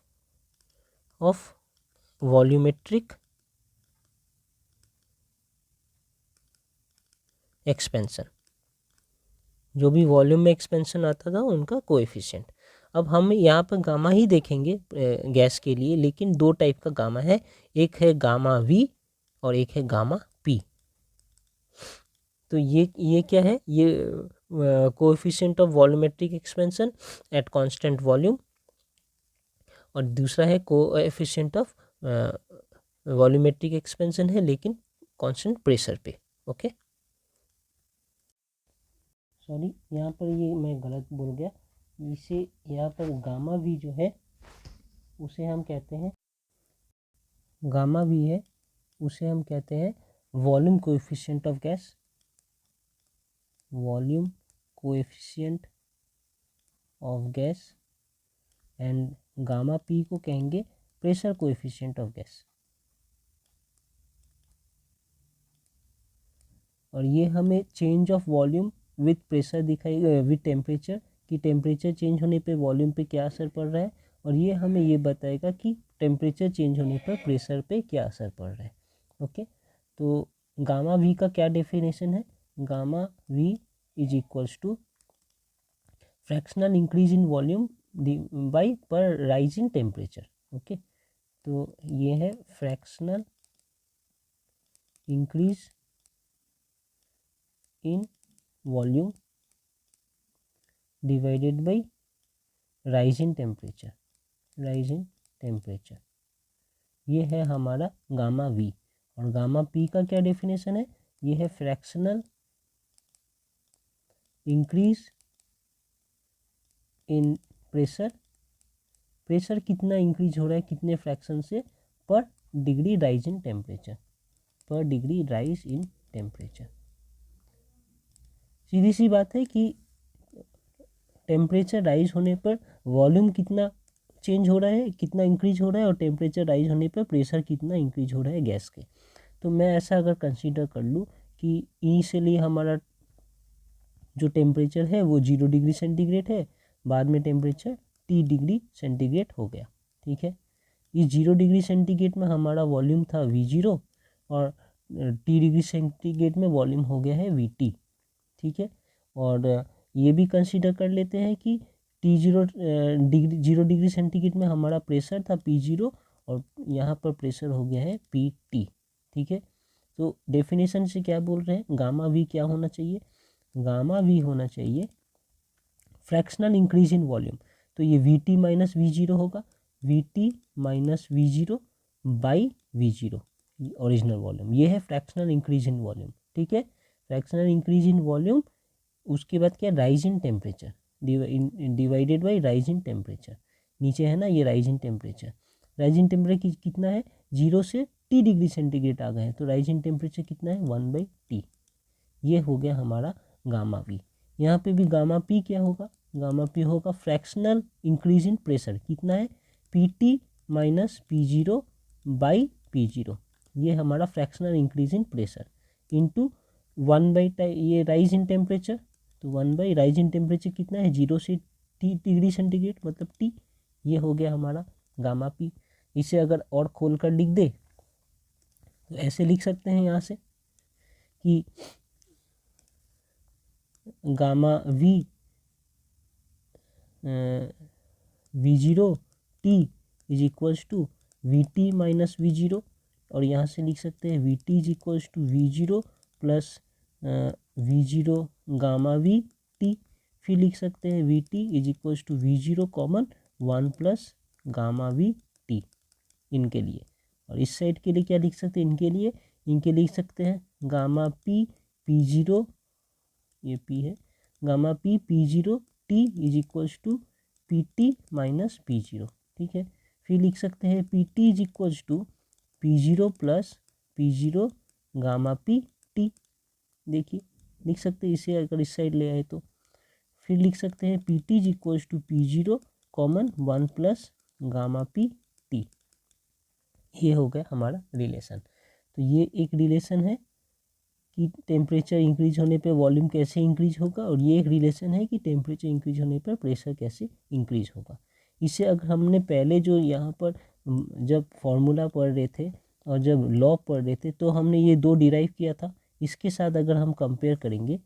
वॉल्यूमेट्रिक एक्सपेंशन। जो भी वॉल्यूम में एक्सपेंशन आता था उनका कोएफिशिएंट। अब हम यहाँ पर गामा ही देखेंगे गैस के लिए, लेकिन 2 टाइप का गामा है, एक है गामा V और एक है गामा P। तो ये क्या है, ये coefficient of volumetric expansion at constant volume, और दूसरा है कोएफिशिएंट ऑफ वॉल्यूमेट्रिक एक्सपेंशन है लेकिन कांस्टेंट प्रेशर पे। ओके, सॉरी यहाँ पर ये मैं गलत बोल गया, इसे यहाँ पर गामा V जो है उसे हम कहते हैं, गामा V है उसे हम कहते हैं volume coefficient of gas, volume coefficient of gas, and gamma P को कहेंगे प्रेशर कोएफिशिएंट ऑफ गैस। और ये हमें change of volume with pressure दिखाई, विथ टेम्परेचर, कि टेम्परेचर चेंज होने पे वॉल्यूम पे क्या असर पड़ रहा है, और ये हमें ये बताएगा कि टेम्परेचर चेंज होने पर प्रेशर पे क्या असर पड़ रहा है। ओके, तो गामा V का क्या डेफिनेशन है, gamma V is equals to fractional increase in volume by per rise in temperature. Okay, तो ये है fractional increase in volume divided by rise in temperature, rise in temperature, ये है हमारा गामा V। और गामा P का क्या definition है, ये है fractional increase in pressure, pressure कितना इंक्रीज हो रहा है कितने फ्रैक्शन से, per degree rise in temperature, per degree rise in temperature. सीधी सी बात है कि टेम्परेचर राइज होने पर वॉल्यूम कितना चेंज हो रहा है, कितना इंक्रीज हो रहा है, और टेम्परेचर राइज होने पर प्रेशर कितना इंक्रीज हो रहा है गैस के। तो मैं ऐसा अगर कंसीडर कर लूँ कि इनिशियली हमारा जो टेम्परेचर है वो 0 डिग्री सेंटीग्रेड है, बाद में टेम्परेचर T डिग्री सेंटीग्रेड हो गया। ठीक है, इस 0 डिग्री सेंटीग्रेड में हमारा वॉल्यूम था V0 और T डिग्री सेंटीग्रेड में वॉल्यूम हो गया है VT। ठीक है, और ये भी कंसीडर कर लेते हैं कि T0 0 डिग्री सेंटीग्रेड में हमारा प्रेशर था P0 और यहाँ पर प्रेशर हो गया है PT। ठीक है, तो डेफिनेशन से क्या बोल रहे हैं, गामा V क्या होना चाहिए, गामा V होना चाहिए फ्रैक्शनल इंक्रीज इन वॉल्यूम। तो ये VT माइनस V0 होगा, VT minus V0 by V0 original volume, ये है फ्रैक्शनल इंक्रीज इन वॉल्यूम। ठीक है, फ्रैक्शनल इंक्रीज इन वॉल्यूम, उसके बाद क्या, rise in temperature divided by rise in temperature. नीचे है ना ये rise in temperature, rise in temperature कितना है, 0 से T डिग्री सेंटीग्रेड आ गए हैं, तो राइज इन टेम्परेचर कितना है 1/T। ये हो गया हमारा गामा V। यहाँ पे भी गामा P क्या होगा, गामा P होगा फ्रैक्शनल इंक्रीज इन प्रेशर, कितना है PT minus P0 by P0, ये हमारा fractional increase in pressure into 1/, ये राइज इन टेम्परेचर, तो 1/, राइज इन टेम्परेचर कितना है 0 से T डिग्री सेंटीग्रेड मतलब T, ये हो गया हमारा गामा P। इसे अगर और खोल कर लिख दे तो ऐसे लिख सकते हैं यहाँ से कि gamma V V0 T is equals to VT minus V0, और यहाँ से लिख सकते हैं VT is equals to V0 plus V0 gamma V T, फिर लिख सकते हैं VT is equals to V0 common 1 plus gamma V T इनके लिए। और इस साइड के लिए क्या लिख सकते हैं, इनके लिख सकते हैं गामा P P0, ये P है, gamma P P0 T is equals to PT minus P0। ठीक है, फिर लिख सकते हैं PT is equals to P0 plus P0 gamma P T। देखिए लिख सकते हैं इसे, अगर इस साइड ले आए तो फिर लिख सकते हैं PT is equals to P0 common 1 plus gamma P T। ये हो गया हमारा रिलेशन। तो ये एक रिलेशन है कि टेम्परेचर इंक्रीज होने पे वॉल्यूम कैसे इंक्रीज होगा, और ये एक रिलेशन है कि टेम्परेचर इंक्रीज होने पर प्रेशर कैसे इंक्रीज होगा। इसे अगर हमने पहले जो यहाँ पर जब फॉर्मूला पढ़ रहे थे और जब लॉ पढ़ रहे थे तो हमने ये दो डिराइव किया था, इसके साथ अगर हम कंपेयर करेंगे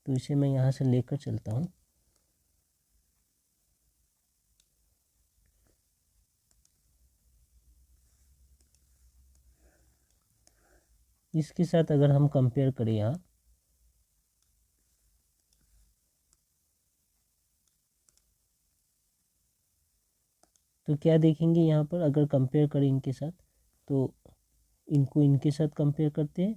तो इसे मैं यहाँ से लेकर चलता हूँ। इसके साथ अगर हम कंपेयर करें यहाँ, तो क्या देखेंगे यहाँ पर, अगर कंपेयर करें इनके साथ तो इनको इनके साथ कंपेयर करते हैं,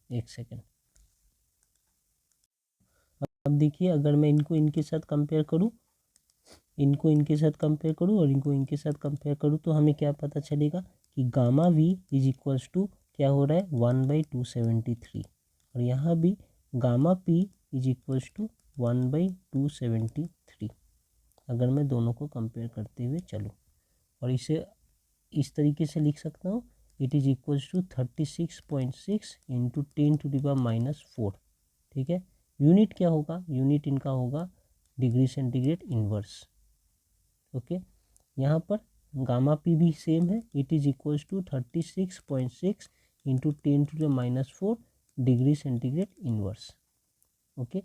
एक सेकेंड। अब देखिए अगर मैं इनको इनके साथ कंपेयर करूं, इनको इनके साथ कंपेयर करूं और इनको इनके साथ कंपेयर करूं, तो हमें क्या पता चलेगा कि gamma V is equals to क्या हो रहा है 1/273, और यहाँ भी gamma P is equals to 1/273, अगर मैं दोनों को कंपेयर करते हुए चलूँ। और इसे इस तरीके से लिख सकता हूँ, it is equals to 36.6 into 10⁻⁻4। ठीक है, यूनिट क्या होगा, यूनिट इनका होगा डिग्री सेंटीग्रेड इनवर्स। ओके, यहाँ पर गामा P भी सेम है, it is equals to 36.6 into 10⁻⁻4 degree centigrade inverse. Okay,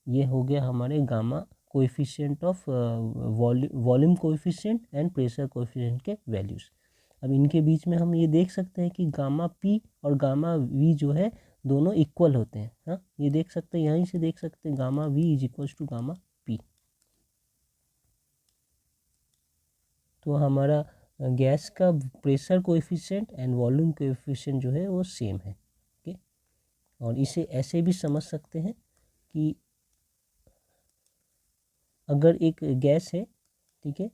ये हो गया हमारे gamma coefficient of volume coefficient and pressure coefficient के वैल्यूज़। अब इनके बीच में हम ये देख सकते हैं कि गामा P और गामा V जो है दोनों इक्वल होते हैं। हाँ, ये देख सकते हैं, यहीं से देख सकते हैं gamma V is equals to gamma P। तो हमारा गैस का pressure coefficient and volume coefficient जो है वो सेम है। ओके, और इसे ऐसे भी समझ सकते हैं कि अगर एक गैस है, ठीक है,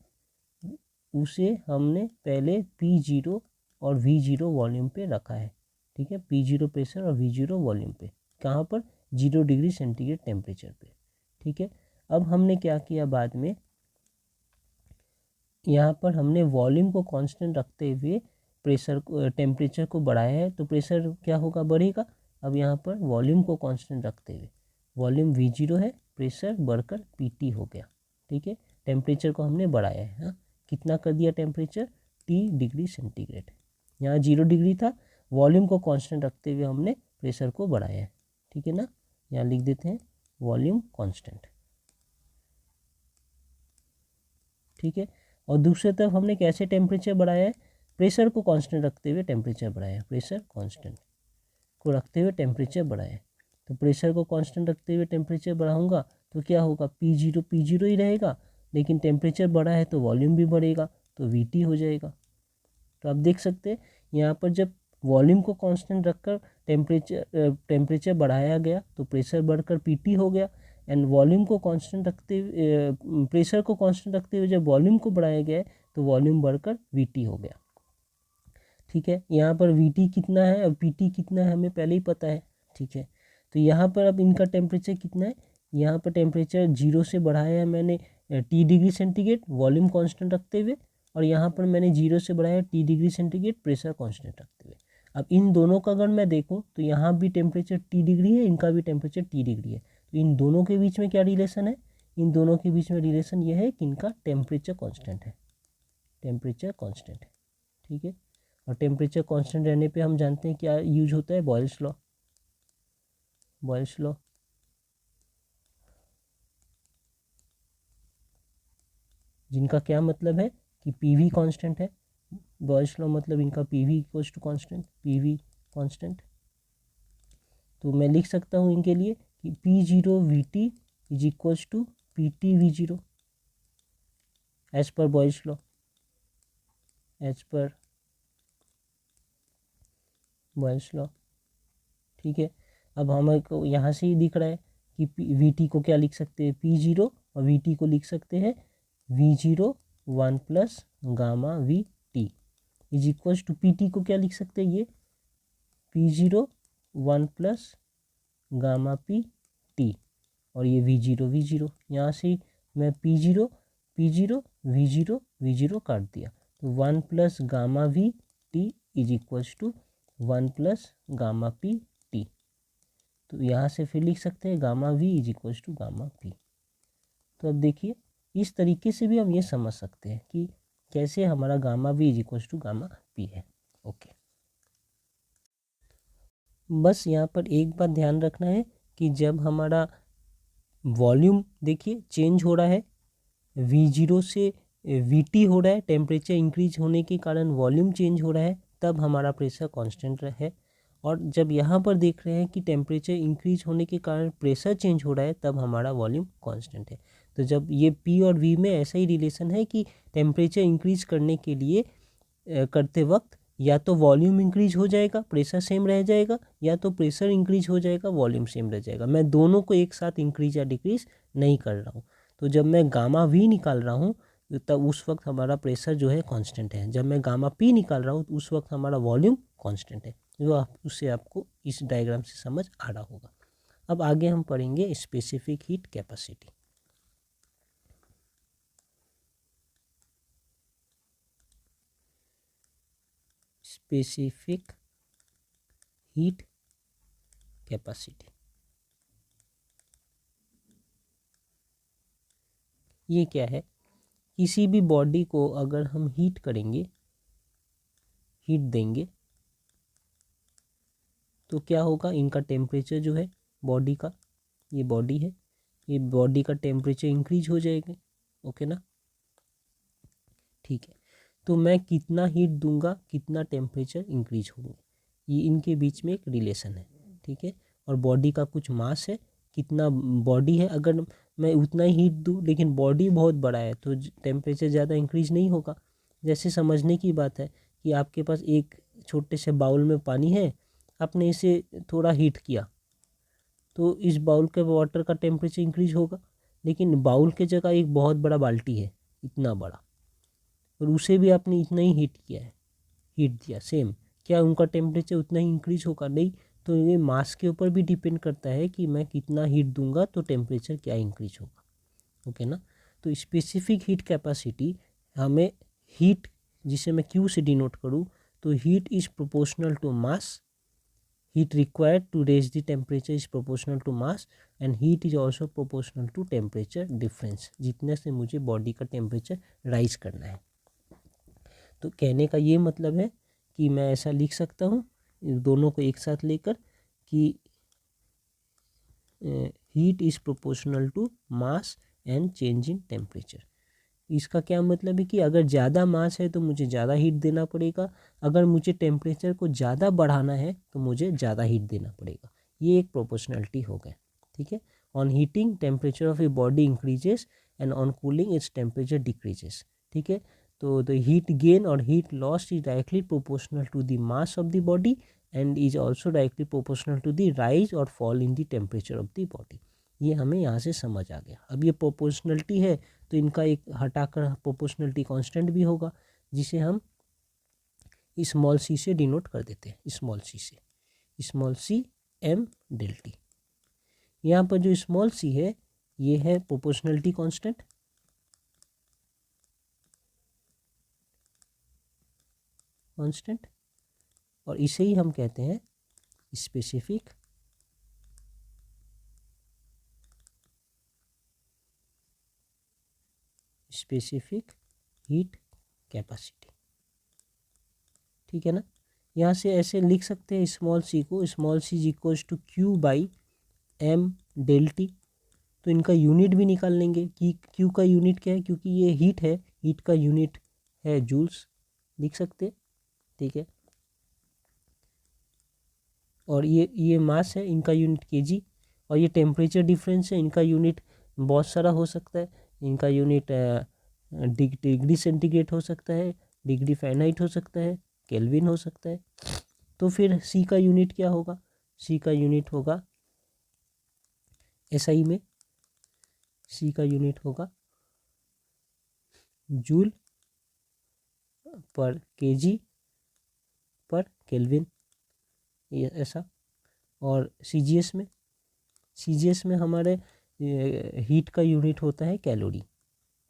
उसे हमने पहले P0 और V0 वॉल्यूम पे रखा है, ठीक है, P0 प्रेशर और V0 वॉल्यूम पे, कहाँ पर 0 डिग्री सेंटीग्रेड टेम्परेचर पे, ठीक है। अब हमने क्या किया बाद में, यहाँ पर हमने वॉल्यूम को कांस्टेंट रखते हुए प्रेशर को टेम्परेचर को बढ़ाया है, तो प्रेशर क्या होगा, बढ़ेगा। अब यहाँ पर वॉल्यूम को कांस्टेंट रखते हुए वॉल्यूम V0 है, प्रेशर बढ़कर PT हो गया, ठीक है। टेम्परेचर को हमने बढ़ाया है, हाँ, कितना कर दिया टेम्परेचर, T डिग्री सेंटीग्रेड। यहाँ 0 डिग्री था, वॉल्यूम को कांस्टेंट रखते हुए हमने प्रेशर को बढ़ाया है, ठीक है ना। यहाँ लिख देते हैं वॉल्यूम कांस्टेंट, ठीक है। और दूसरी तरफ हमने कैसे टेम्परेचर बढ़ाया है, प्रेशर को कांस्टेंट रखते हुए टेम्परेचर बढ़ाया है, प्रेशर कांस्टेंट को रखते हुए टेम्परेचर बढ़ाया है। तो प्रेशर को कांस्टेंट रखते हुए टेम्परेचर बढ़ाऊंगा तो क्या होगा, P0 ही रहेगा, लेकिन टेम्परेचर बढ़ा है तो वॉल्यूम भी बढ़ेगा, तो VT हो जाएगा। तो आप देख सकते हैं यहाँ पर जब वॉल्यूम को कांस्टेंट रखकर टेम्परेचर बढ़ाया गया तो प्रेशर बढ़कर PT हो गया, एंड वॉल्यूम को कांस्टेंट रखते हुए प्रेशर को कांस्टेंट रखते हुए जब वॉल्यूम को बढ़ाया गया तो वॉल्यूम बढ़कर VT हो गया, ठीक है। यहाँ पर VT कितना है और PT कितना है हमें पहले ही पता है, ठीक है। तो यहाँ पर अब इनका टेम्परेचर कितना है, यहाँ पर टेम्परेचर 0 से बढ़ाया है मैंने T degree centigrade volume constant रखते हुए, और यहाँ पर मैंने 0 से बढ़ाया T degree centigrade pressure constant रखते हुए। अब इन दोनों का अगर मैं देखूँ तो यहाँ भी टेम्परेचर T डिग्री है, इनका भी टेम्परेचर T डिग्री है, तो इन दोनों के बीच में क्या रिलेशन है, इन दोनों के बीच में रिलेशन ये है कि इनका टेम्परेचर कांस्टेंट है, टेम्परेचर कांस्टेंट है, ठीक है। और टेम्परेचर कांस्टेंट रहने पे हम जानते हैं क्या यूज होता है, बॉयल्स लॉ, बॉयल्स लॉ, जिनका क्या मतलब है कि PV कांस्टेंट है। बॉयल्स लॉ मतलब इनका PV equals to constant, PV constant. तो मैं लिख सकता हूँ इनके लिए कि P0 VT is equals to PT V0 as per Boyle's law, as per Boyle's law, ठीक है। अब हमें को यहाँ से ही दिख रहा है कि VT को क्या लिख सकते हैं, P0, और VT को लिख सकते हैं V0 1 plus gamma VT is equals to PT को क्या लिख सकते हैं, ये P0 1 प्लस गामा PT, और ये V0 यहाँ से मैं P0 V0 काट दिया, तो 1 plus gamma VT is equals to 1 plus gamma PT। तो यहाँ से फिर लिख सकते हैं gamma V is equals to gamma P। तो अब देखिए इस तरीके से भी हम ये समझ सकते हैं कि कैसे हमारा gamma V is equals to gamma P है। ओके, बस यहाँ पर एक बात ध्यान रखना है कि जब हमारा वॉल्यूम देखिए चेंज हो रहा है, V0 से VT हो रहा है, टेम्परेचर इंक्रीज होने के कारण वॉल्यूम चेंज हो रहा है, तब हमारा प्रेशर कांस्टेंट है। और जब यहाँ पर देख रहे हैं कि टेम्परेचर इंक्रीज होने के कारण प्रेशर चेंज हो रहा है, तब हमारा वॉल्यूम कांस्टेंट है। तो जब ये P और V में ऐसा ही रिलेशन है कि टेम्परेचर इंक्रीज करने के लिए करते वक्त या तो वॉल्यूम इंक्रीज हो जाएगा प्रेशर सेम रह जाएगा, या तो प्रेशर इंक्रीज हो जाएगा वॉल्यूम सेम रह जाएगा। मैं दोनों को एक साथ इंक्रीज या डिक्रीज नहीं कर रहा हूँ। तो जब मैं गामा V निकाल रहा हूँ तब उस वक्त हमारा प्रेशर जो है कांस्टेंट है, जब मैं गामा P निकाल रहा हूँ तो उस वक्त हमारा वॉल्यूम कांस्टेंट है। जो आप उससे आपको इस डायग्राम से समझ आ रहा होगा। अब आगे हम पढ़ेंगे specific heat capacity. Specific heat capacity ये क्या है, किसी भी बॉडी को अगर हम हीट करेंगे, हीट देंगे, तो क्या होगा, इनका टेम्परेचर जो है बॉडी का, ये बॉडी है, ये बॉडी का टेम्परेचर इंक्रीज हो जाएगा। ओके ना, ठीक है। तो मैं कितना हीट दूंगा कितना टेम्परेचर इंक्रीज होंगे, ये इनके बीच में एक रिलेशन है, ठीक है। और बॉडी का कुछ मास है, कितना बॉडी है, अगर मैं उतना ही हीट दूँ लेकिन बॉडी बहुत बड़ा है तो टेम्परेचर ज़्यादा इंक्रीज नहीं होगा। जैसे समझने की बात है कि आपके पास एक छोटे से बाउल में पानी है, आपने इसे थोड़ा हीट किया तो इस बाउल के वाटर का टेम्परेचर इंक्रीज होगा, लेकिन बाउल के जगह एक बहुत बड़ा बाल्टी है, इतना बड़ा, और उसे भी आपने इतना ही हीट किया है, हीट दिया सेम, क्या उनका टेम्परेचर उतना ही इंक्रीज होगा? नहीं। तो ये मास के ऊपर भी डिपेंड करता है कि मैं कितना हीट दूंगा तो टेम्परेचर क्या इंक्रीज होगा। ओके ना। तो स्पेसिफिक हीट कैपेसिटी हमें हीट, जिसे मैं क्यू से डिनोट करूँ, तो heat is proportional to mass, heat required to raise the temperature is proportional to mass and heat is also proportional to temperature difference, जितने से मुझे बॉडी का टेम्परेचर राइज करना है। तो कहने का ये मतलब है कि मैं ऐसा लिख सकता हूँ दोनों को एक साथ लेकर कि heat is proportional to mass and change in temperature. इसका क्या मतलब है कि अगर ज़्यादा मास है तो मुझे ज़्यादा हीट देना पड़ेगा, अगर मुझे टेम्परेचर को ज़्यादा बढ़ाना है तो मुझे ज़्यादा हीट देना पड़ेगा। ये एक प्रोपोर्शनलिटी हो गया। ठीक है। On heating temperature of a body increases and on cooling its temperature decreases. ठीक है। तो द हीट गेन और heat loss is directly proportional to the mass of the body and is also directly proportional to the rise और fall in the temperature of the body. ये हमें यहाँ से समझ आ गया। अब ये प्रोपोर्शनलिटी है तो इनका एक हटाकर प्रोपोर्शनलिटी कांस्टेंट भी होगा, जिसे हम स्मॉल सी से डिनोट कर देते हैं, स्मॉल सी से, small c m del T. यहाँ पर जो स्मॉल सी है ये है प्रोपोर्शनलिटी कांस्टेंट, और इसे ही हम कहते हैं स्पेसिफिक हीट कैपेसिटी। ठीक है ना। यहाँ से ऐसे लिख सकते हैं स्मॉल सी को, small C is equals to Q by M del T. तो इनका यूनिट भी निकाल लेंगे कि क्यू का यूनिट क्या है, क्योंकि ये हीट है, हीट का यूनिट है जूल्स, लिख सकते हैं। ठीक है। और ये मास है, इनका यूनिट केजी, और ये टेम्परेचर डिफरेंस है, इनका यूनिट बहुत सारा हो सकता है। इनका यूनिट डिग्री सेंटीग्रेड हो सकता है, डिग्री फ़ारेनहाइट हो सकता है, केल्विन हो सकता है। तो फिर सी का यूनिट क्या होगा? सी का यूनिट होगा एसआई में, सी का यूनिट होगा joule per kg per kelvin, ये ऐसा। और सीजीएस में हमारे हीट का यूनिट होता है कैलोरी।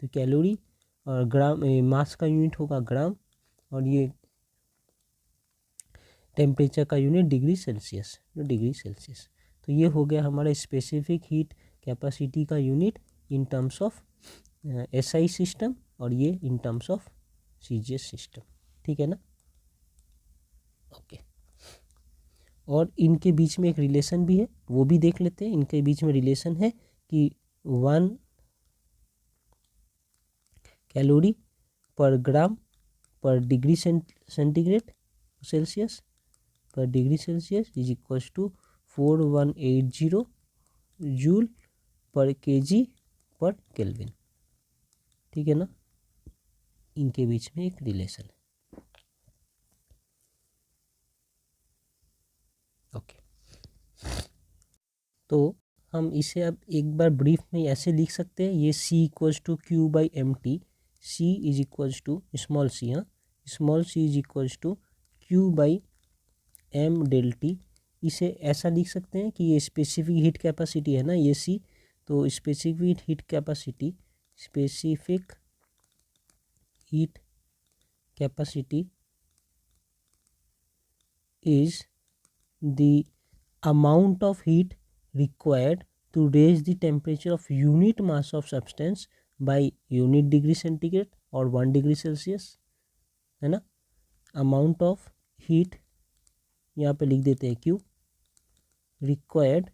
तो कैलोरी और ग्राम, मास का यूनिट होगा ग्राम, और ये टेम्परेचर का unit degree Celsius, degree Celsius. तो ये हो गया हमारा स्पेसिफिक हीट कैपेसिटी का unit in terms of SI system, और ये in terms of CGS system. ठीक है ना। ओके। और इनके बीच में एक रिलेशन भी है, वो भी देख लेते हैं। इनके बीच में रिलेशन है कि 1 calorie per gram per degree centigrade Celsius per degree Celsius is equals to 4180 joule per kg per kelvin. ठीक है ना। इनके बीच में एक रिलेशन है। ओके। तो हम इसे अब एक बार ब्रीफ में ऐसे लिख सकते हैं, ये C equals to Q by M T, C is equals to small C, हाँ, small C is equals to Q by M del T. इसे ऐसा लिख सकते हैं कि ये स्पेसिफिक हीट कैपेसिटी है ना, ये सी। तो specific heat capacity is the amount of heat required to raise the temperature of unit mass of substance by unit degree centigrade or 1 degree Celsius, है ना। amount of heat यहाँ पे लिख देते हैं Q, required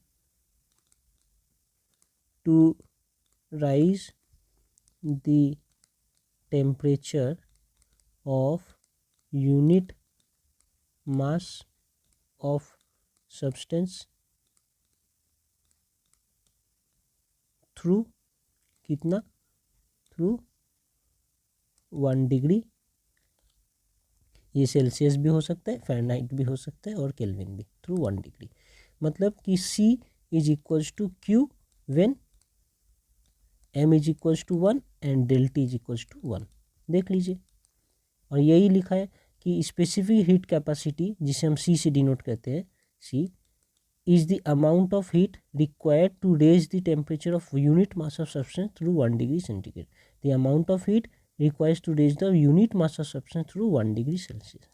to rise the temperature of unit mass of substance through कितना, through 1 degree ये Celsius भी हो सकता है, फ़ारेनहाइट भी हो सकता है और केल्विन भी थ्रू 1 डिग्री। मतलब कि C is equals to Q when M is equals to 1 and del T is equals to 1। देख लीजिए, और यही लिखा है कि स्पेसिफिक हीट कैपेसिटी, जिसे हम C से डिनोट करते हैं, C is the amount of heat required to raise the temperature of unit mass of substance through 1 degree centigrade. The amount of heat requires to raise the unit mass of substance through 1 degree Celsius.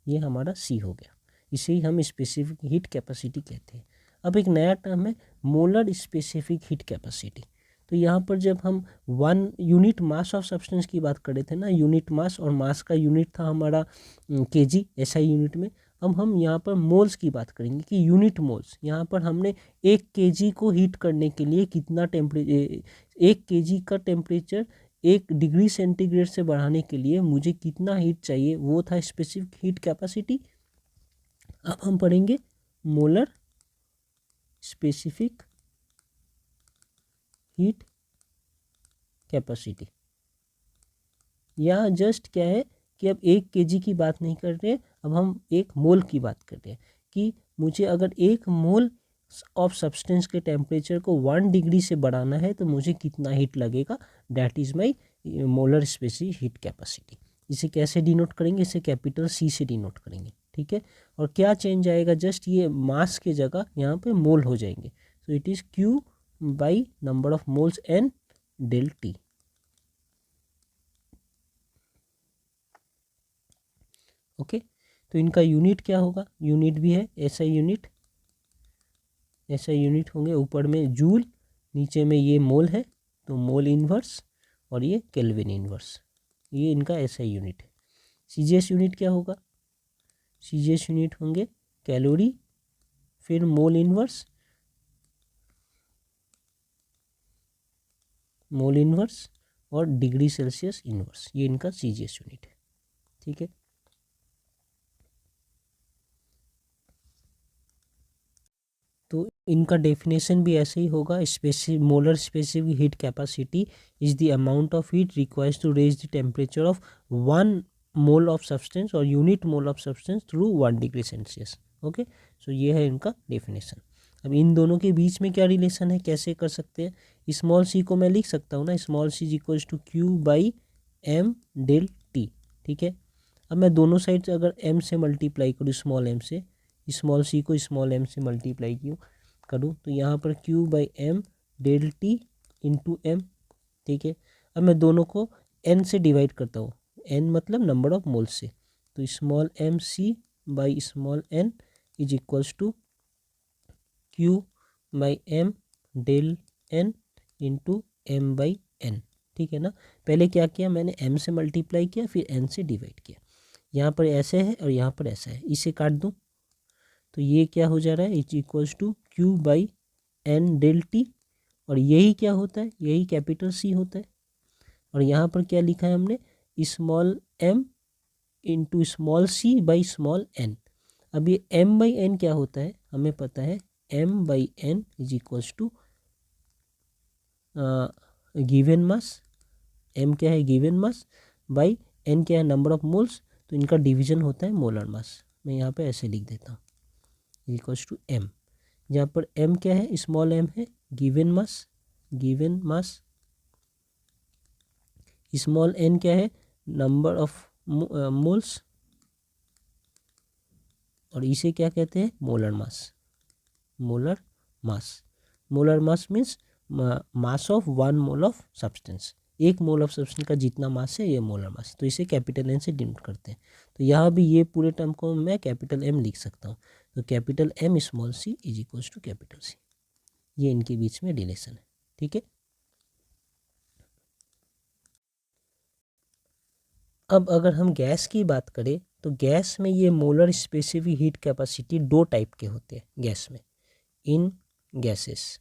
ये हमारा C हो गया, इसे ही हम specific heat capacity कहते हैं। अब एक नया टर्म है मोलर स्पेसिफिक हीट कैपेसिटी। तो यहाँ पर जब हम 1 यूनिट मास ऑफ सब्सटेंस की बात कर रहे थे ना, यूनिट मास, और मास का यूनिट था हमारा केजी एसआई यूनिट में। अब हम यहाँ पर मोल्स की बात करेंगे कि यूनिट मोल्स। यहाँ पर हमने 1 केजी को हीट करने के लिए कितना टेम्परेचर, 1 केजी का टेम्परेचर 1 डिग्री सेंटीग्रेड से बढ़ाने के लिए मुझे कितना हीट चाहिए, वो था स्पेसिफिक हीट कैपेसिटी। अब हम पढ़ेंगे मोलर स्पेसिफिक हीट कैपेसिटी। यहाँ जस्ट क्या है कि अब 1 केजी की बात नहीं कर रहे, अब हम 1 मोल की बात कर रहे हैं कि मुझे अगर 1 मोल ऑफ सब्सटेंस के टेम्परेचर को 1 डिग्री से बढ़ाना है तो मुझे कितना हीट लगेगा, that is my molar specific heat capacity. इसे कैसे डिनोट करेंगे, इसे कैपिटल C से डिनोट करेंगे, ठीक है। और क्या चेंज आएगा, जस्ट ये मास के जगह यहाँ पे मोल हो जाएंगे। So it is Q by number of moles N del T। Okay, तो इनका यूनिट क्या होगा, यूनिट भी है ऐसा यूनिट, ऐसा यूनिट होंगे, ऊपर में जूल, नीचे में ये मोल है तो मोल इन्वर्स, और ये केल्विन इन्वर्स, ये इनका ऐसा यूनिट है। सीजीएस यूनिट क्या होगा, सीजीएस यूनिट होंगे कैलोरी, फिर मोल इन्वर्स, मोल इन्वर्स और डिग्री सेल्सियस इन्वर्स, ये इनका सीजीएस यूनिट है, ठीक है। तो इनका डेफिनेशन भी ऐसे ही होगा, molar specific heat capacity is the amount of heat requires to raise the temperature of 1 mole of substance और unit mole of substance through 1 degree Celsius. Okay, so ये है इनका डेफिनेशन। अब इन दोनों के बीच में क्या रिलेशन है, कैसे कर सकते हैं, स्मॉल सी को मैं लिख सकता हूँ ना, small C is equals to Q by M del T, ठीक है। अब मैं दोनों साइड से अगर M से मल्टीप्लाई करूँ, स्मॉल m से, स्मॉल सी को स्मॉल m से मल्टीप्लाई करूँ तो यहाँ पर Q by M del T into M, ठीक है। अब मैं दोनों को N से डिवाइड करता हूँ, N मतलब नंबर ऑफ मोल्स से, तो small m C by small n is equals to Q by M del N into M by N, ठीक है ना। पहले क्या किया मैंने, M से मल्टीप्लाई किया, फिर N से डिवाइड किया। यहाँ पर ऐसे है और यहाँ पर ऐसा है, इसे काट दूँ तो ये क्या हो जा रहा है, is equals to Q by N del T, और यही क्या होता है, यही कैपिटल C होता है। और यहाँ पर क्या लिखा है हमने, small m into small c by small n। अब ये m बाई n क्या होता है, हमें पता है m by n is equals to given mass, m क्या है गिवन मास, बाई n क्या है नंबर ऑफ मोल्स, तो इनका डिवीजन होता है मोलर मास। मैं यहाँ पे ऐसे लिख देता हूँ, इक्वल्स टू m, जहाँ पर m क्या है, स्मॉल m है given mass, given mass, small n क्या है नंबर ऑफ मोल्स, और इसे क्या कहते हैं molar mass, molar mass. Molar mass means mass of 1 mole of substance, 1 mole of substance का जितना मास है ये मोलर मास, तो इसे कैपिटल M से डिनोट करते हैं। तो यहाँ भी ये पूरे टर्म को मैं कैपिटल M लिख सकता हूँ, तो capital M small c is equals to capital C, ये इनके बीच में रिलेशन है, ठीक है। अब अगर हम गैस की बात करें तो गैस में ये molar specific heat capacity 2 type के होते हैं गैस में, इन gases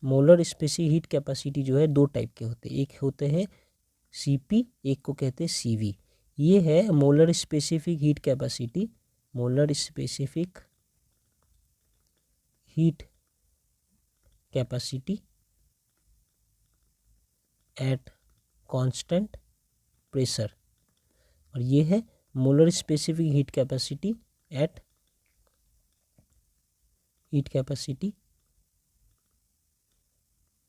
molar specific heat capacity जो है 2 टाइप के होते हैं, एक होते हैं Cp, एक को कहते हैं Cv। ये है molar specific heat capacity, molar specific heat capacity eight constant pressure. और ये है molar specific heat capacity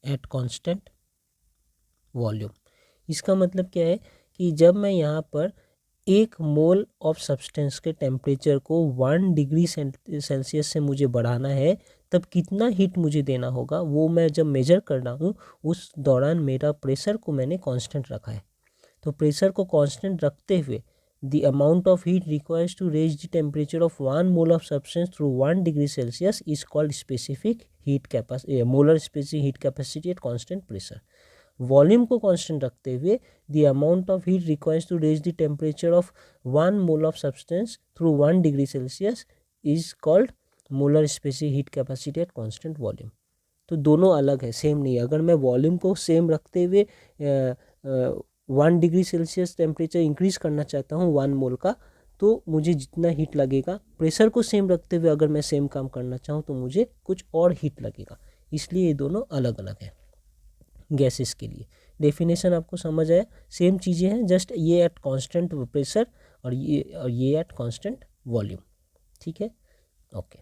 at constant volume. इसका मतलब क्या है कि जब मैं यहाँ पर 1 मोल ऑफ सब्सटेंस के टेम्परेचर को 1 डिग्री सेल्सियस से मुझे बढ़ाना है, तब कितना हीट मुझे देना होगा वो मैं जब मेजर कर रहा हूँ उस दौरान मेरा प्रेशर को मैंने कांस्टेंट रखा है। तो प्रेशर को कांस्टेंट रखते हुए the amount of heat required to raise the temperature of 1 mole of substance through 1 degree Celsius is called specific heat capacity, molar specific heat capacity at constant pressure. Volume को constant रखते हुए the amount of heat required to raise the temperature of 1 mole of substance through 1 degree Celsius is called molar specific heat capacity at constant volume. तो दोनों अलग है, same नहीं है। अगर मैं वॉल्यूम को सेम रखते हुए 1 डिग्री सेल्सियस टेम्परेचर इंक्रीज करना चाहता हूँ 1 मोल का, तो मुझे जितना हीट लगेगा, प्रेशर को सेम रखते हुए अगर मैं सेम काम करना चाहूँ तो मुझे कुछ और हीट लगेगा। इसलिए ये दोनों अलग अलग है गैसेस के लिए। डेफिनेशन आपको समझ आया? सेम चीज़ें हैं, जस्ट ये एट कांस्टेंट प्रेशर और ये एट कांस्टेंट वॉल्यूम। ठीक है, ओके।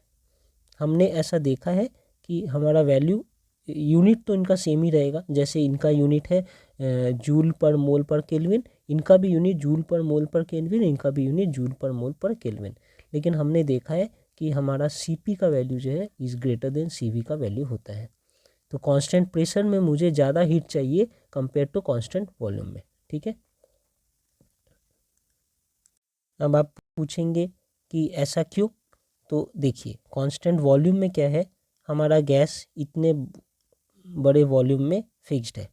हमने ऐसा देखा है कि हमारा वैल्यू यूनिट तो इनका सेम ही रहेगा। जैसे इनका यूनिट है जूल पर मोल पर केल्विन, इनका भी यूनिट जूल पर मोल पर केल्विन, इनका भी यूनिट जूल पर मोल पर केल्विन। लेकिन हमने देखा है कि हमारा Cp का वैल्यू जो है इज़ ग्रेटर देन Cv का वैल्यू होता है। तो कांस्टेंट प्रेशर में मुझे ज़्यादा हीट चाहिए कंपेयर टू कांस्टेंट वॉल्यूम में। ठीक है, अब आप पूछेंगे कि ऐसा क्यों? तो देखिए, कांस्टेंट वॉल्यूम में क्या है, हमारा गैस इतने बड़े वॉल्यूम में फिक्स्ड है।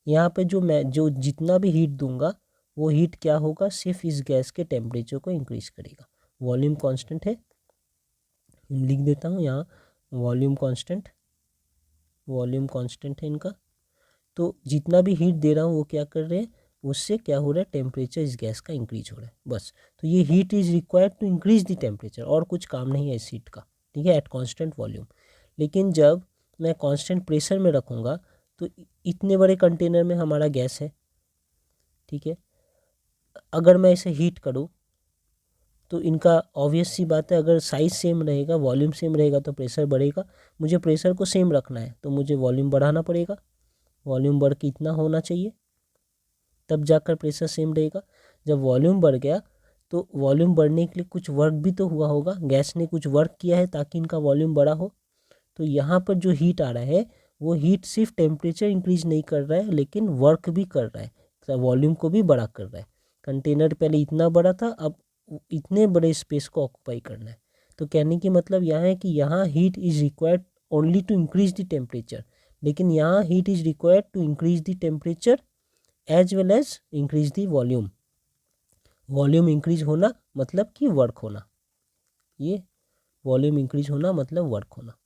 यहाँ पे जो जितना भी हीट दूंगा वो हीट क्या होगा, सिर्फ इस गैस के टेम्परेचर को इंक्रीज करेगा। वॉल्यूम कांस्टेंट है, लिख देता हूँ यहाँ, वॉल्यूम कांस्टेंट है इनका। तो जितना भी हीट दे रहा हूँ वो क्या कर रहे हैं, उससे क्या हो रहा है, टेम्परेचर इस गैस का इंक्रीज हो रहा है, बस। तो ये heat is required to increase the temperature, और कुछ काम नहीं है इस हीट का। ठीक है, एट कांस्टेंट वॉल्यूम। लेकिन जब मैं कांस्टेंट प्रेशर में रखूँगा तो इतने बड़े कंटेनर में हमारा गैस है। ठीक है, अगर मैं इसे हीट करूँ तो इनका ऑब्वियस सी बात है, अगर साइज़ सेम रहेगा, वॉल्यूम सेम रहेगा तो प्रेशर बढ़ेगा। मुझे प्रेशर को सेम रखना है तो मुझे वॉल्यूम बढ़ाना पड़ेगा। वॉल्यूम बढ़ के इतना होना चाहिए, तब जाकर प्रेशर सेम रहेगा। जब वॉल्यूम बढ़ गया तो वॉल्यूम बढ़ने के लिए कुछ वर्क भी तो हुआ होगा, गैस ने कुछ वर्क किया है ताकि इनका वॉल्यूम बड़ा हो। तो यहाँ पर जो हीट आ रहा है वो हीट सिर्फ टेम्परेचर इंक्रीज नहीं कर रहा है, लेकिन वर्क भी कर रहा है, तो वॉल्यूम को भी बड़ा कर रहा है। कंटेनर पहले इतना बड़ा था, अब इतने बड़े स्पेस को ऑक्यूपाई करना है। तो कहने की मतलब यहाँ है कि यहाँ heat is required only to increase the temperature, लेकिन यहाँ heat is required to increase the temperature as well as increase the volume. Volume increase होना मतलब कि वर्क होना, ये वॉल्यूम इंक्रीज होना मतलब वर्क होना,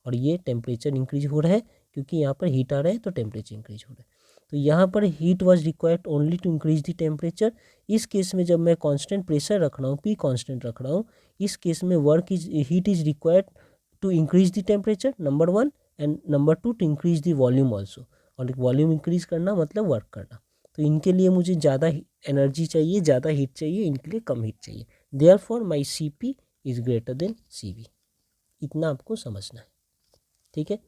और ये टेम्परेचर इंक्रीज हो रहा है क्योंकि यहाँ पर हीट आ रहा है तो टेम्परेचर इंक्रीज हो रहा है। तो यहाँ पर heat was required only to increase the temperature. इस केस में जब मैं कांस्टेंट प्रेशर रख रहा हूँ, पी कांस्टेंट रख रहा हूँ, इस केस में heat is required to increase the temperature, number 1, and number 2 to increase the volume also. और वॉल्यूम इंक्रीज करना मतलब वर्क करना। तो इनके लिए मुझे ज़्यादा एनर्जी चाहिए, ज़्यादा हीट चाहिए, इनके लिए कम हीट चाहिए। Therefore my Cp is greater than Cv। इतना आपको समझना है। ठीक है।